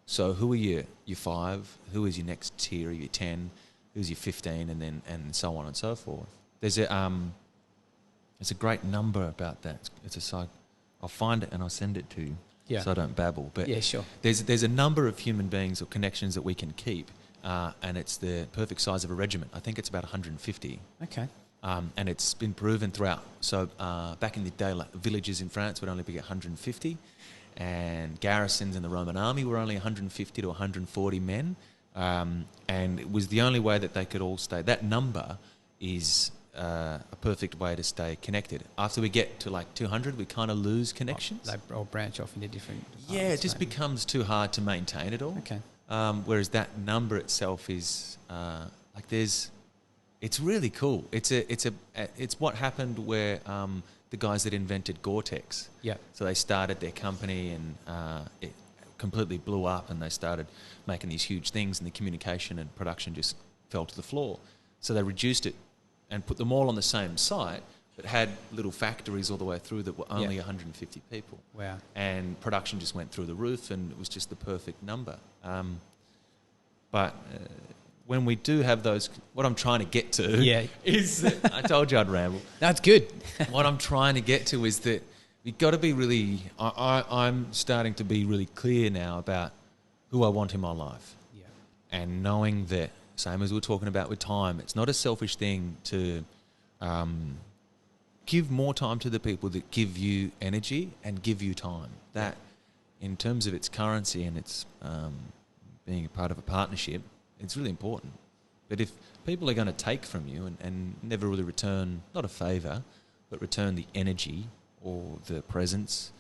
so who are your 5? Who is your next tier? Your 10? Who's your 15? And so on and so forth. There's a great number about that. It's a site. I'll find it and I'll send it to you. Yeah. So I don't babble. But yeah, sure. There's a number of human beings or connections that we can keep. And it's the perfect size of a regiment. I think it's about 150. Okay. And it's been proven throughout. So back in the day, like villages in France would only be 150, and garrisons in the Roman army were only 150 to 140 men. And it was the only way that they could all stay. That number is a perfect way to stay connected. After we get to like 200, we kind of lose connections. They all branch off into different Yeah, it just becomes too hard to maintain it all. Okay. Whereas that number itself is it's really cool. It's what happened where the guys that invented Gore-Tex. Yeah. So they started their company and it completely blew up, and they started making these huge things, and the communication and production just fell to the floor. So they reduced it and put them all on the same site, but had little factories all the way through that were only 150 people. Wow. And production just went through the roof, and it was just the perfect number. But when we do have those, what I'm trying to get to is that, I told you I'd ramble. That's good. What I'm trying to get to is that we've got to be really, I'm starting to be really clear now about who I want in my life. Yeah. And knowing that, same as we were talking about with time, it's not a selfish thing to give more time to the people that give you energy and give you time. That, in terms of its currency and its being a part of a partnership, it's really important. But if people are going to take from you and never really return, not a favour, but return the energy or the presence,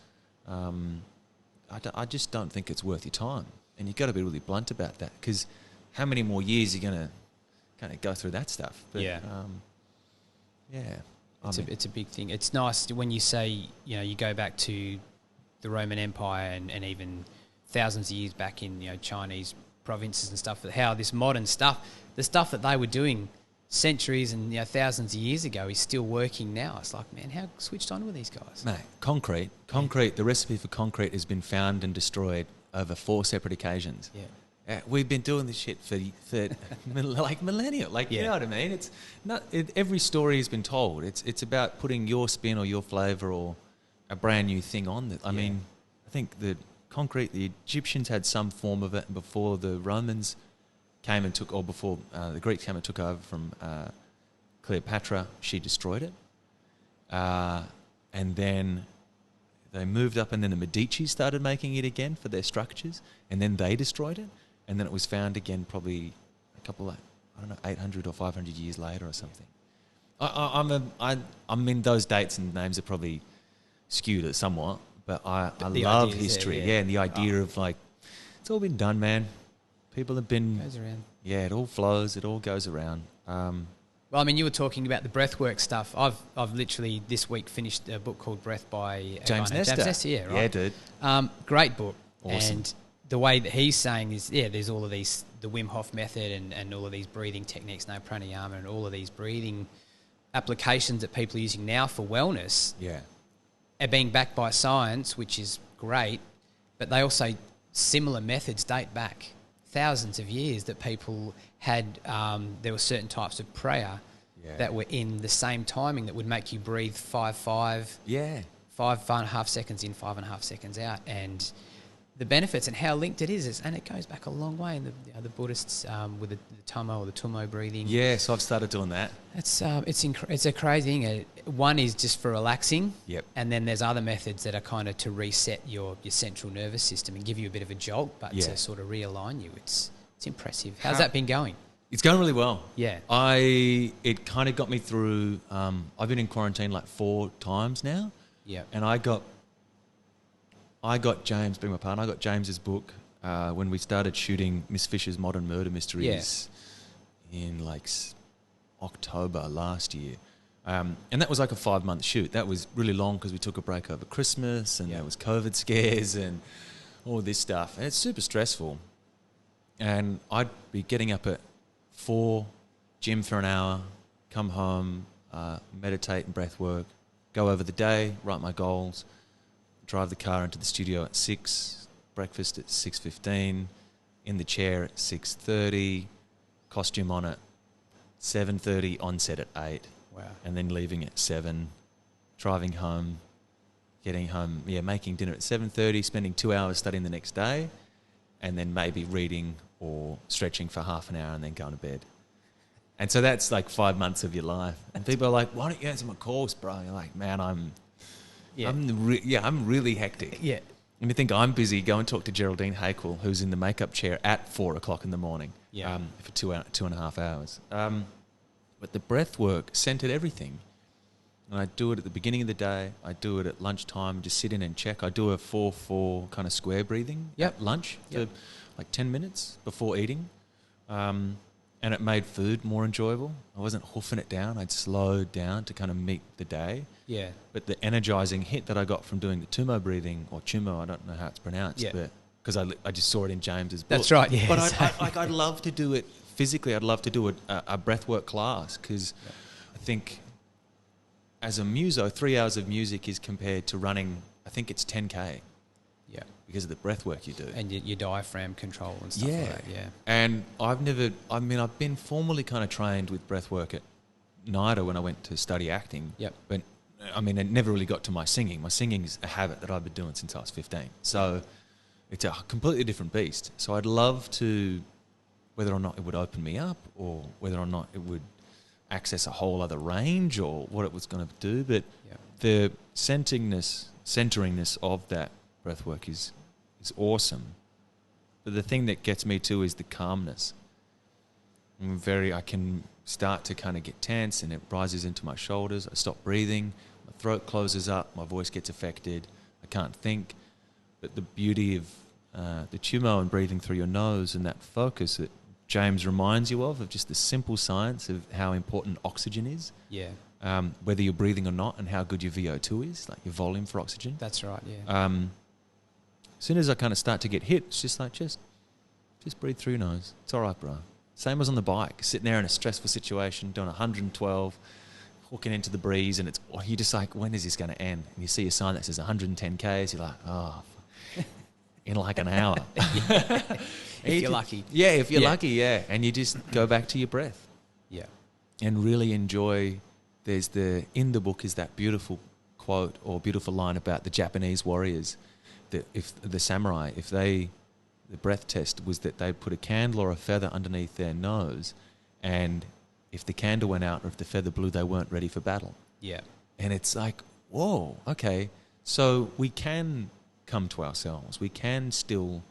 I just don't think it's worth your time. And you've got to be really blunt about that, because how many more years are you going to kind of go through that stuff? But, It's a big thing. It's nice when you say, you go back to the Roman Empire and even thousands of years back in, Chinese provinces and stuff, how this modern stuff, the stuff that they were doing centuries and thousands of years ago is still working now. It's like, man, how switched on were these guys? Mate, concrete, the recipe for concrete has been found and destroyed over 4 separate occasions. Yeah. We've been doing this shit for like millennia. You know what I mean? It's not every story has been told. It's about putting your spin or your flavour or a brand new thing on that. I mean, I think that concrete, the Egyptians had some form of it before the Romans came and took, or before the Greeks came and took over from Cleopatra. She destroyed it, and then they moved up, and then the Medici started making it again for their structures, and then they destroyed it. And then it was found again probably a couple, 800 or 500 years later or something. I mean, those dates and names are probably skewed somewhat, but I love history. And the idea of it's all been done, man. People have been... It goes around. Yeah, it all flows. It all goes around. Well, I mean, you were talking about the breathwork stuff. I've literally this week finished a book called Breath by James Nestor. James Nestor, yeah, right? Yeah, dude. Great book. Awesome. And the way that he's saying is, there's all of these, the Wim Hof method and all of these breathing techniques, no pranayama, and all of these breathing applications that people are using now for wellness are being backed by science, which is great, but they also, similar methods date back thousands of years that people had, there were certain types of prayer that were in the same timing that would make you breathe 5-5. Yeah. 5.5 seconds in, 5.5 seconds out, and the benefits and how linked it is, and it goes back a long way in the Buddhists with the Tomo or the Tumo breathing. Yeah, so I've started doing that. It's a crazy thing. One is just for relaxing, and then there's other methods that are kind of to reset your central nervous system and give you a bit of a jolt, but to sort of realign you. It's impressive. How's that been going? It's going really well. Yeah. It kind of got me through. I've been in quarantine 4 times now. Yeah. And I got James, being my partner, I got James's book when we started shooting Miss Fisher's Modern Murder Mysteries in October last year. And that was a 5-month shoot. That was really long because we took a break over Christmas and there was COVID scares and all this stuff. And it's super stressful. And I'd be getting up at 4, gym for an hour, come home, meditate and breath work, go over the day, write my goals, drive the car into the studio at 6, breakfast at 6:15, in the chair at 6:30, costume on at 7:30, on set at 8. Wow. And then leaving at 7, driving home, getting home, making dinner at 7:30, spending 2 hours studying the next day, and then maybe reading or stretching for half an hour and then going to bed. And so that's 5 months of your life. And people are like, why don't you answer my calls, bro? You're like, man, I'm really hectic. Yeah. And you think I'm busy, go and talk to Geraldine Hakel, who's in the makeup chair at 4 o'clock in the morning for 2.5 hours. But the breath work centered everything. And I do it at the beginning of the day. I do it at lunchtime, just sit in and check. I do a 4-4 kind of square breathing at lunch for like 10 minutes before eating. And it made food more enjoyable. I wasn't hoofing it down. I'd slowed down to kind of meet the day. Yeah. But the energizing hit that I got from doing the tumo breathing, or tumo, I don't know how it's pronounced, but because I just saw it in James's book. That's right, yeah. But I'd love to do it physically. I'd love to do a breathwork class, because I think as a muso, 3 hours of music is compared to running, I think it's 10K. Yeah. Because of the breath work you do. And your diaphragm control and stuff like that, yeah. And I've been formally kind of trained with breath work at NIDA when I went to study acting. Yep. But, I mean, it never really got to my singing. My singing's a habit that I've been doing since I was 15. So it's a completely different beast. So I'd love to, whether or not it would open me up, or whether or not it would access a whole other range, or what it was going to do. But the centeringness of that breath work is awesome. But the thing that gets me too is the calmness. I can start to kind of get tense, and it rises into my shoulders. I stop breathing, my throat closes up, my voice gets affected, I can't think. But the beauty of the tumo and breathing through your nose, and that focus that James reminds you of just the simple science of how important oxygen is. Yeah. Whether you're breathing or not, and how good your VO2 is, like your volume for oxygen. That's right, yeah. As soon as I kind of start to get hit, it's just like, just breathe through your nose. It's all right, bro. Same as on the bike, sitting there in a stressful situation, doing 112, hooking into the breeze, and you're just like, when is this going to end? And you see a sign that says 110 Ks, you're like, oh, in like an hour. If you're lucky. Yeah, if you're lucky, yeah. And you just go back to your breath. Yeah. And really enjoy. In the book is that beautiful quote or beautiful line about the Japanese warriors. That if the samurai, the breath test was that they'd put a candle or a feather underneath their nose, and if the candle went out or if the feather blew, they weren't ready for battle. Yeah. And it's like, whoa, okay. So we can come to ourselves. We can still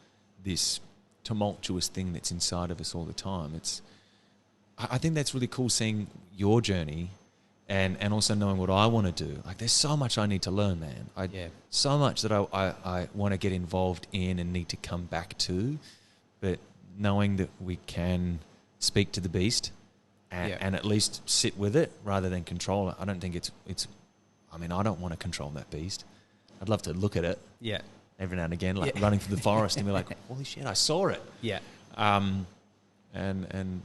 this tumultuous thing that's inside of us all the time. I think that's really cool, seeing your journey and also knowing what I want to do. Like, there's so much I need to learn, man. So much that I want to get involved in and need to come back to. But knowing that we can speak to the beast and at least sit with it rather than control it. I don't think I don't want to control that beast. I'd love to look at it. Yeah. Every now and again, like running through the forest and be like, holy shit, I saw it. Yeah. And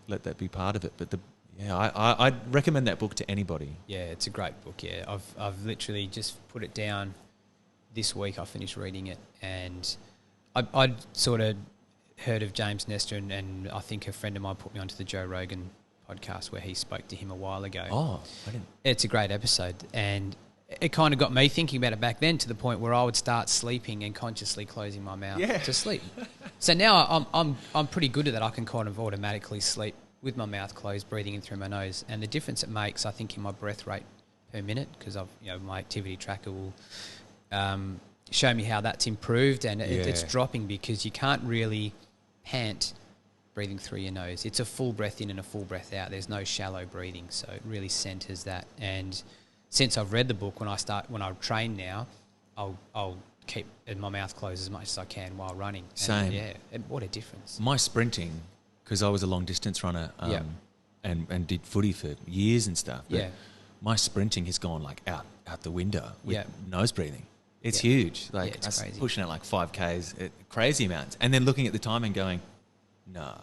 let that be part of it. But I'd recommend that book to anybody. Yeah, it's a great book. Yeah, I've literally just put it down this week. I finished reading it, and I'd sort of heard of James Nestor, and I think a friend of mine put me onto the Joe Rogan podcast where he spoke to him a while ago. Oh, I didn't. It's a great episode, and it kind of got me thinking about it back then, to the point where I would start sleeping and consciously closing my mouth to sleep. So now I'm pretty good at that. I can kind of automatically sleep with my mouth closed, breathing in through my nose, and the difference it makes, I think, in my breath rate per minute, because my activity tracker will show me how that's improved, and it's dropping, because you can't really pant breathing through your nose. It's a full breath in and a full breath out. There's no shallow breathing, so it really centers that. And since I've read the book, when I train now, I'll keep my mouth closed as much as I can while running. Same. And what a difference. My sprinting, because I was a long distance runner and did footy for years and stuff. But my sprinting has gone like out the window with nose breathing. It's huge. Like, it's crazy. Pushing at like 5Ks, crazy amounts. And then looking at the time and going, no,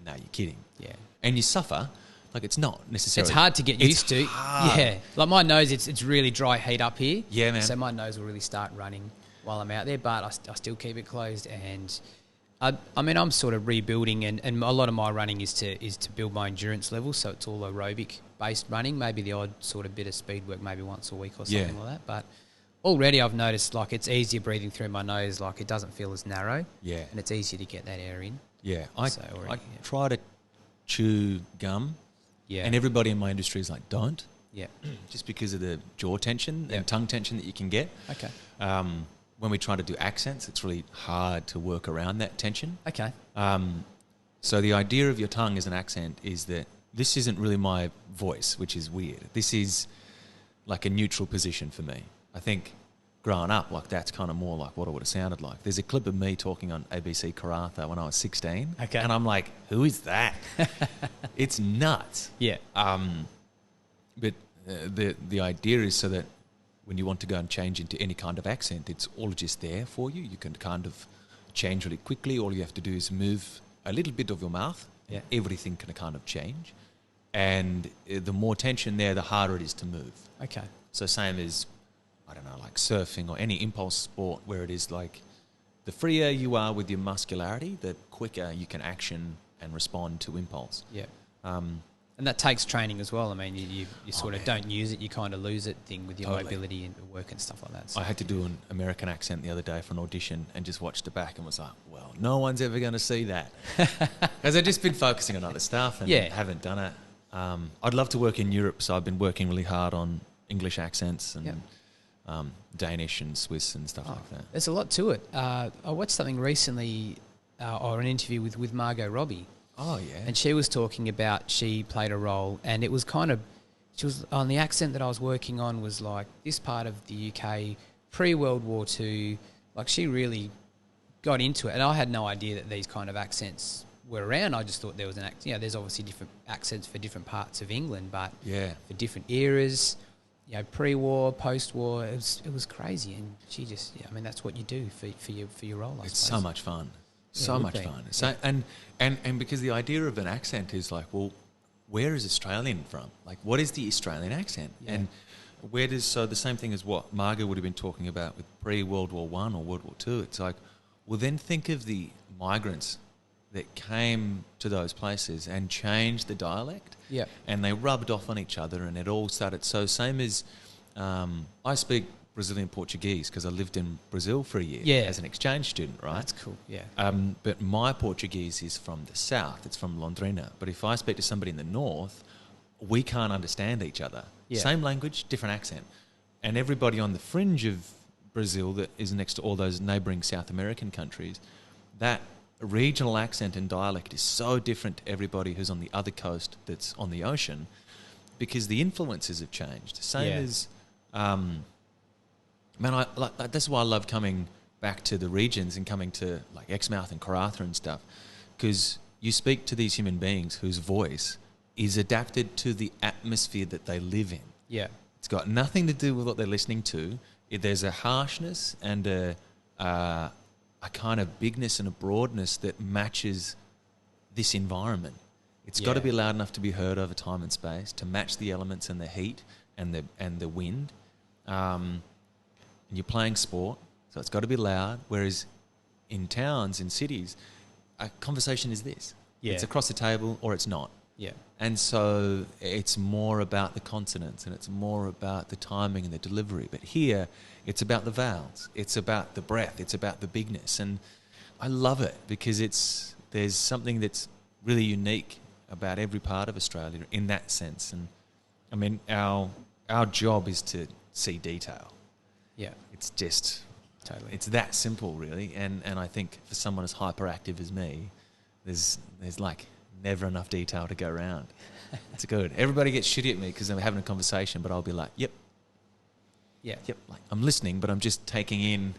you're kidding. Yeah. And you suffer. Like, it's not necessarily... It's hard to get used to. Hard. Yeah. Like, my nose, it's really dry heat up here. Yeah, man. So my nose will really start running while I'm out there, but I still keep it closed. And I'm sort of rebuilding, and a lot of my running is to build my endurance level. So it's all aerobic based running, maybe the odd sort of bit of speed work maybe once a week or something like that. But already I've noticed, like, it's easier breathing through my nose. Like, it doesn't feel as narrow. Yeah. And it's easier to get that air in. Yeah. I try to chew gum. Yeah. And everybody in my industry is like, don't. Yeah. Just because of the jaw tension and tongue tension that you can get. Okay. When we try to do accents, it's really hard to work around that tension. Okay. So the idea of your tongue as an accent is that this isn't really my voice, which is weird. This is like a neutral position for me. I think growing up, like that's kind of more like what it would have sounded like. There's a clip of me talking on ABC Karratha when I was 16. Okay. And I'm like, who is that? It's nuts. Yeah. But the idea is so that when you want to go and change into any kind of accent, it's all just there for you. You can kind of change really quickly. All you have to do is move a little bit of your mouth. Yeah. Everything can kind of change. And the more tension there, the harder it is to move. Okay. So same as, I don't know, like surfing or any impulse sport where it is like the freer you are with your muscularity, the quicker you can action and respond to impulse. Yeah. And that takes training as well. I mean, you sort of don't use it, you kind of lose it thing with your mobility and work and stuff like that. So. I had to do an American accent the other day for an audition and just watched it back and was like, well, no one's ever going to see that. Because I've just been focusing on other stuff and haven't done it. I'd love to work in Europe, so I've been working really hard on English accents and Danish and Swiss and stuff like that. There's a lot to it. I watched something recently, or an interview with Margot Robbie. Oh, yeah. And she was talking about she played a role, and it was kind of, she was on the accent that I was working on was like this part of the UK pre-World War II. Like she really got into it, and I had no idea that these kind of accents were around. I just thought there was an accent. You know, there's obviously different accents for different parts of England, but for different eras. You know, pre-war, post-war, it was crazy, and she just, I mean, that's what you do for your role. I suppose. So much fun. So much fun. So and because the idea of an accent is like, well, where is Australian from? Like, what is the Australian accent? Yeah. And where does, so the same thing as what Margot would have been talking about with pre-World War I or World War II. It's like, well, then think of the migrants that came to those places and changed the dialect. Yeah. And they rubbed off on each other and it all started. So same as I speak Brazilian Portuguese because I lived in Brazil for a year as an exchange student, right? That's cool, yeah. But my Portuguese is from the south. It's from Londrina. But if I speak to somebody in the north, we can't understand each other. Yeah. Same language, different accent. And everybody on the fringe of Brazil that is next to all those neighbouring South American countries, that regional accent and dialect is so different to everybody who's on the other coast that's on the ocean because the influences have changed. Same as... Man, that's why I love coming back to the regions and coming to like Exmouth and Karratha and stuff, because you speak to these human beings whose voice is adapted to the atmosphere that they live in. Yeah, it's got nothing to do with what they're listening to. There's a harshness and a kind of bigness and a broadness that matches this environment. It's got to be loud enough to be heard over time and space to match the elements and the heat and the wind. And you're playing sport, so it's got to be loud. Whereas in towns, in cities, a conversation is this. Yeah. It's across the table or it's not. Yeah. And so it's more about the consonants and it's more about the timing and the delivery. But here, it's about the vowels. It's about the breath. It's about the bigness. And I love it because there's something that's really unique about every part of Australia in that sense. And I mean, our job is to see detail. Yeah, it's just totally. It's that simple, really. And I think for someone as hyperactive as me, there's like never enough detail to go around. It's good. Everybody gets shitty at me because I'm having a conversation, but I'll be like, yep, like I'm listening, but I'm just taking in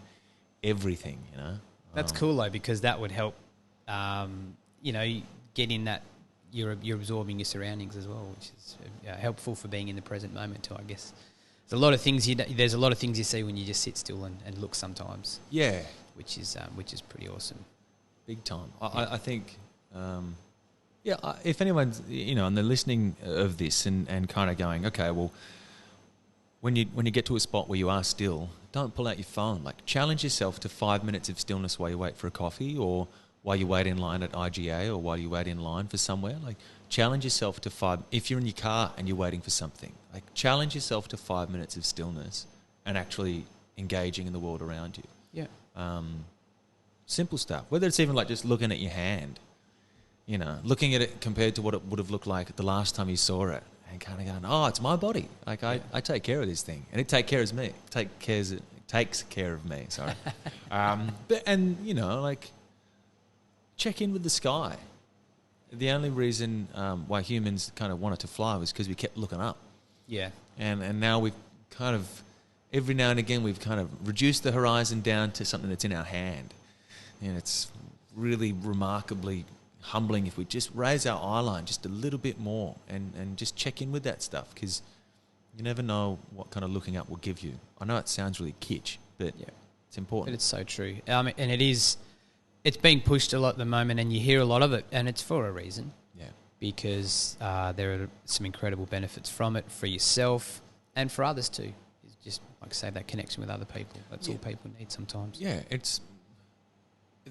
everything. You know, that's cool though because that would help. You know, get in that you're absorbing your surroundings as well, which is helpful for being in the present moment too, I guess. There's a lot of things you see when you just sit still and look sometimes. Yeah, which is pretty awesome. Big time. I think. If anyone's and they're listening of this and kind of going, okay, well, when you get to a spot where you are still, don't pull out your phone. Like challenge yourself to 5 minutes of stillness while you wait for a coffee, or while you wait in line at IGA, or while you wait in line for somewhere. Like challenge yourself to 5. If you're in your car and you're waiting for something, like challenge yourself to 5 minutes of stillness and actually engaging in the world around you. Yeah. Simple stuff. Whether it's even like just looking at your hand, looking at it compared to what it would have looked like the last time you saw it, and kind of going, oh, it's my body. Like I take care of this thing, and it takes care of me. It takes care of me. Sorry. Like check in with the sky. The only reason why humans kind of wanted to fly was because we kept looking up. Yeah. And now we've kind of, every now and again, we've kind of reduced the horizon down to something that's in our hand. And it's really remarkably humbling if we just raise our eye line just a little bit more and just check in with that stuff, because you never know what kind of looking up will give you. I know it sounds really kitsch, but it's important. But it's so true. And it's being pushed a lot at the moment, and you hear a lot of it, and it's for a reason. Yeah. Because there are some incredible benefits from it for yourself and for others too. It's just, like I say, that connection with other people. That's all people need sometimes. Yeah,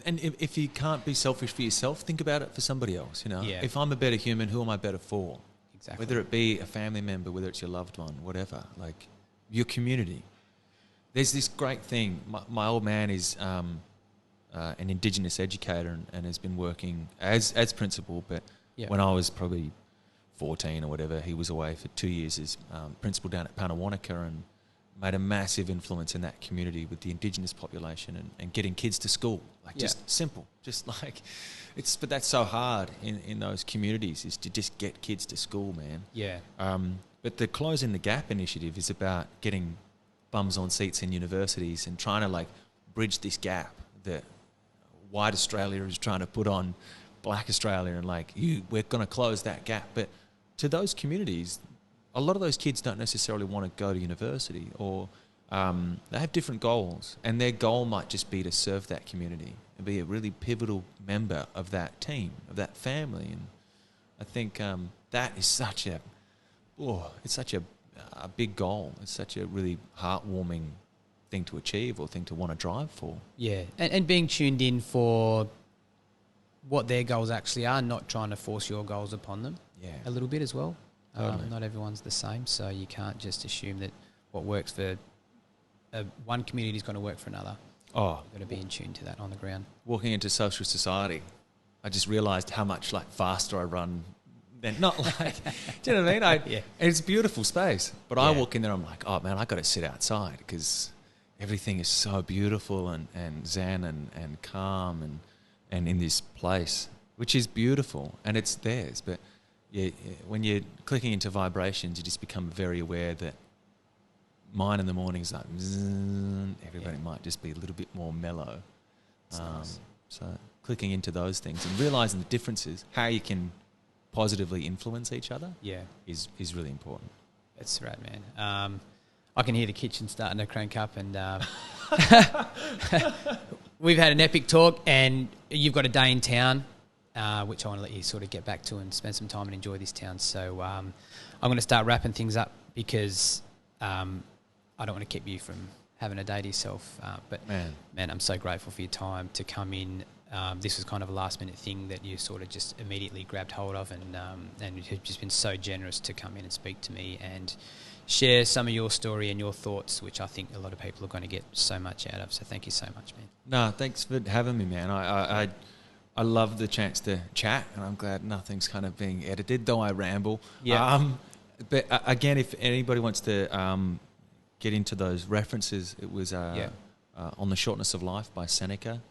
and if you can't be selfish for yourself, think about it for somebody else, you know. Yeah. If I'm a better human, who am I better for? Exactly. Whether it be a family member, whether it's your loved one, whatever, like your community. There's this great thing. My old man is an Indigenous educator and has been working as principal, but when I was probably 14 or whatever, he was away for 2 years as principal down at Panawanaka, and made a massive influence in that community with the Indigenous population and getting kids to school. Just simple. Just like, but that's so hard in those communities, is to just get kids to school, man. Yeah. But the Closing the Gap initiative is about getting bums on seats in universities and trying to like bridge this gap that white Australia is trying to put on black Australia, and like, we're going to close that gap. But to those communities, a lot of those kids don't necessarily want to go to university, or they have different goals, and their goal might just be to serve that community and be a really pivotal member of that team, of that family. And I think that is such a big goal. It's such a really heartwarming thing to achieve, or thing to want to drive for. Yeah, and being tuned in for what their goals actually are, not trying to force your goals upon them. Yeah, a little bit as well. Totally. Not everyone's the same, so you can't just assume that what works for one community is going to work for another. Oh, you've got to be in tune to that on the ground. Walking into social society, I just realised how much like faster I run than not like. Do you know what I mean? It's a beautiful space, but I walk in there, I'm like, oh man, I got to sit outside because everything is so beautiful and zen and calm and in this place, which is beautiful, and it's theirs. But when you're clicking into vibrations, you just become very aware that mine in the morning is like, everybody might just be a little bit more mellow. Nice. So clicking into those things and realising the differences, how you can positively influence each other, is really important. That's right, man. I can hear the kitchen starting to crank up, and we've had an epic talk, and you've got a day in town, which I want to let you sort of get back to and spend some time and enjoy this town. So I'm going to start wrapping things up, because I don't want to keep you from having a day to yourself. But man, I'm so grateful for your time to come in. This was kind of a last minute thing that you sort of just immediately grabbed hold of, and you've just been so generous to come in and speak to me and share some of your story and your thoughts, which I think a lot of people are going to get so much out of. So thank you so much, man. No, thanks for having me, man. I love the chance to chat, and I'm glad nothing's kind of being edited, though I ramble. Yeah. But again, if anybody wants to get into those references, it was On the Shortness of Life by Seneca.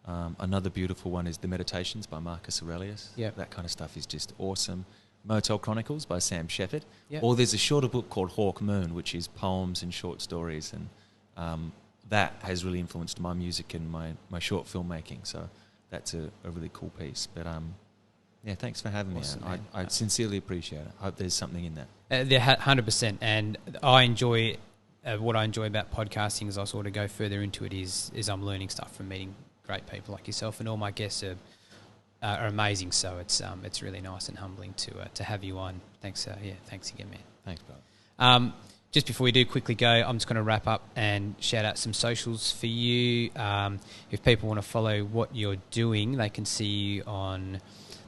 Another beautiful one is The Meditations by Marcus Aurelius. Yeah. That kind of stuff is just awesome. Motel Chronicles by Sam Shepard. Yep. Or there's a shorter book called Hawk Moon, which is poems and short stories, and that has really influenced my music and my short filmmaking. So that's a really cool piece. But thanks for having me. I sincerely appreciate it. I hope there's something in that. 100%. And I enjoy what I enjoy about podcasting, as I sort of go further into it, is I'm learning stuff from meeting great people like yourself, and all my guests are amazing. So it's really nice and humbling to have you on. Thanks. Thanks again, man. Thanks, brother. Just before we do quickly go, I'm just going to wrap up and shout out some socials for you. If people want to follow what you're doing, they can see you on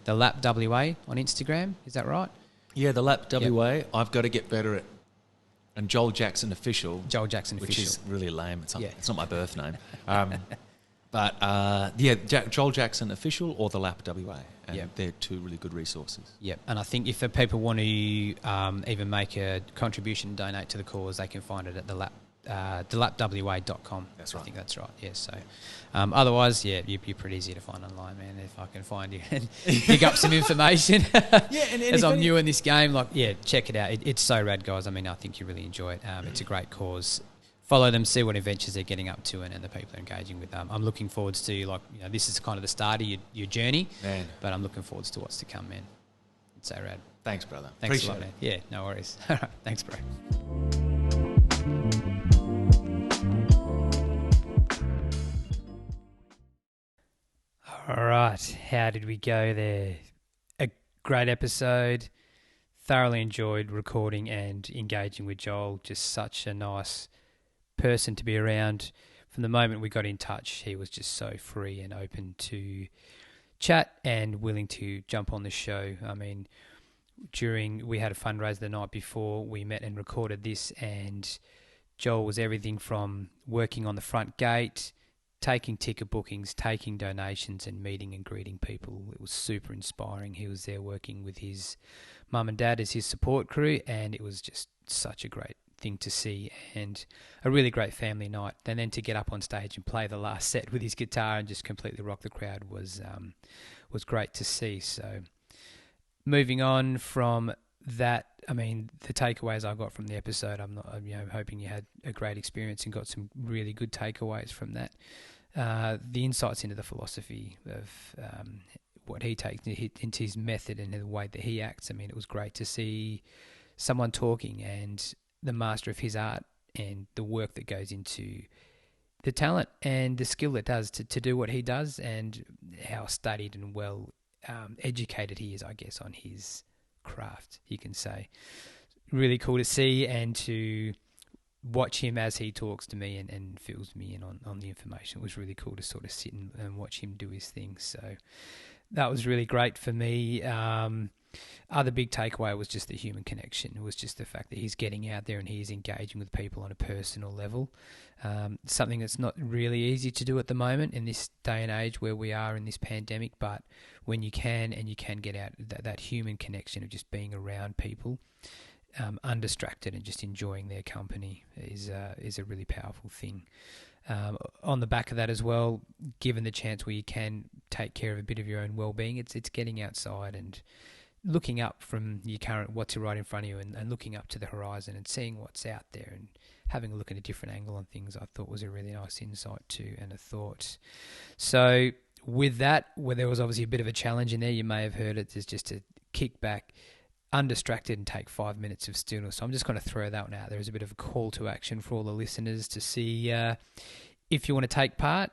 the Lap WA on Instagram. Is that right? Yeah, the Lap WA. Yep. I've got to get better at. And Joel Jackson Official. Which is really lame. It's not my birth name. But Joel Jackson Official or the Lap WA. And they're two really good resources. Yep. And I think if the people want to even make a contribution, donate to the cause, they can find it at the Lap delapwa.com. That's right. I think that's right. Yeah. So, otherwise, yeah, you're pretty easy to find online, man. If I can find you and dig up some information, as I'm new in this game, check it out. It's so rad, guys. I mean, I think you really enjoy it. It's a great cause. Follow them, see what adventures they're getting up to, and the people they're engaging with. I'm looking forward to this is kind of the start of your journey, man. But I'm looking forward to what's to come, man. It's so rad. Thanks, brother. Thanks Appreciate a lot, man. Yeah, no worries. All right, thanks, bro. All right, how did we go there? A great episode. Thoroughly enjoyed recording and engaging with Joel. Just such a nice person to be around. From the moment we got in touch, he was just so free and open to chat and willing to jump on the show. I mean, we had a fundraiser the night before we met and recorded this, and Joel was everything from working on the front gate, taking ticket bookings, taking donations, and meeting and greeting people. It was super inspiring. He was there working with his mum and dad as his support crew, and it was just such a great thing to see and a really great family night. And then to get up on stage and play the last set with his guitar and just completely rock the crowd was great to see. So moving on from that, I mean, the takeaways I got from the episode, I'm hoping you had a great experience and got some really good takeaways from that. The insights into the philosophy of what he takes into his method and the way that he acts. I mean, it was great to see someone talking and the master of his art and the work that goes into the talent and the skill it does to do what he does, and how studied and well educated he is, I guess, on his craft, you can say. Really cool to see and to watch him as he talks to me and fills me in on the information. It was really cool to sort of sit and watch him do his thing. So that was really great for me. Other big takeaway was just the human connection. It was just the fact that he's getting out there and he's engaging with people on a personal level. Something that's not really easy to do at the moment in this day and age where we are in this pandemic, but when you can get out, that human connection of just being around people, undistracted and just enjoying their company is a really powerful thing. On the back of that as well, given the chance where you can take care of a bit of your own well-being, it's getting outside and looking up from your current what's right in front of you and looking up to the horizon and seeing what's out there and having a look at a different angle on things, I thought was a really nice insight too and a thought. So with that, where there was obviously a bit of a challenge in there, you may have heard it, is just to kick back, undistracted, and take 5 minutes of stillness. So I'm just going to throw that one out there as a bit of a call to action for all the listeners to see if you want to take part,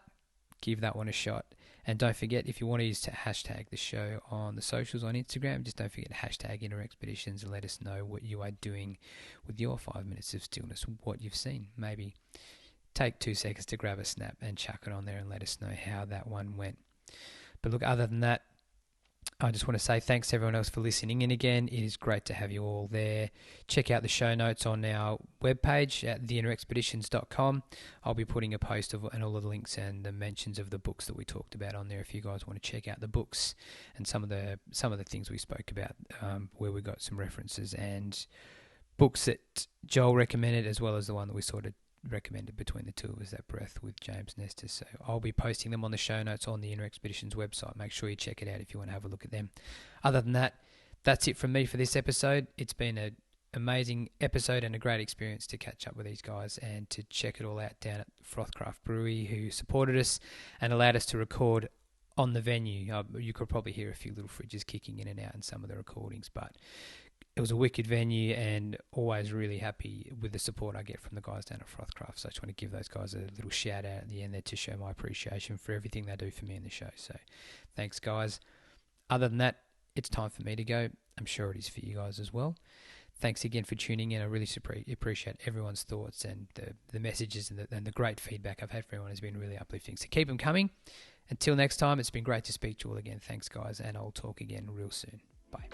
give that one a shot. And don't forget, if you want to use hashtag the show on the socials on Instagram, just don't forget hashtag Inner Expeditions and let us know what you are doing with your 5 minutes of stillness, what you've seen. Maybe take 2 seconds to grab a snap and chuck it on there and let us know how that one went. But look, other than that, I just want to say thanks to everyone else for listening in again. It is great to have you all there. Check out the show notes on our webpage at theinnerexpeditions.com. I'll be putting a post and all of the links and the mentions of the books that we talked about on there if you guys want to check out the books and some of the things we spoke about, where we got some references and books that Joel recommended, as well as the one that we sort of recommended between the two, was that Breath with James Nestor. So I'll be posting them on the show notes on the Inner Expeditions website. Make sure you check it out if you want to have a look at them. Other than that, that's it from me for this episode. It's been an amazing episode and a great experience to catch up with these guys and to check it all out down at Frothcraft Brewery, who supported us and allowed us to record on the venue. You could probably hear a few little fridges kicking in and out in some of the recordings, but it was a wicked venue and always really happy with the support I get from the guys down at Frothcraft. So I just want to give those guys a little shout out at the end there to show my appreciation for everything they do for me in the show. So thanks, guys. Other than that, it's time for me to go. I'm sure it is for you guys as well. Thanks again for tuning in. I really appreciate everyone's thoughts and the messages and the great feedback I've had from everyone has been really uplifting. So keep them coming. Until next time, it's been great to speak to you all again. Thanks, guys, and I'll talk again real soon. Bye.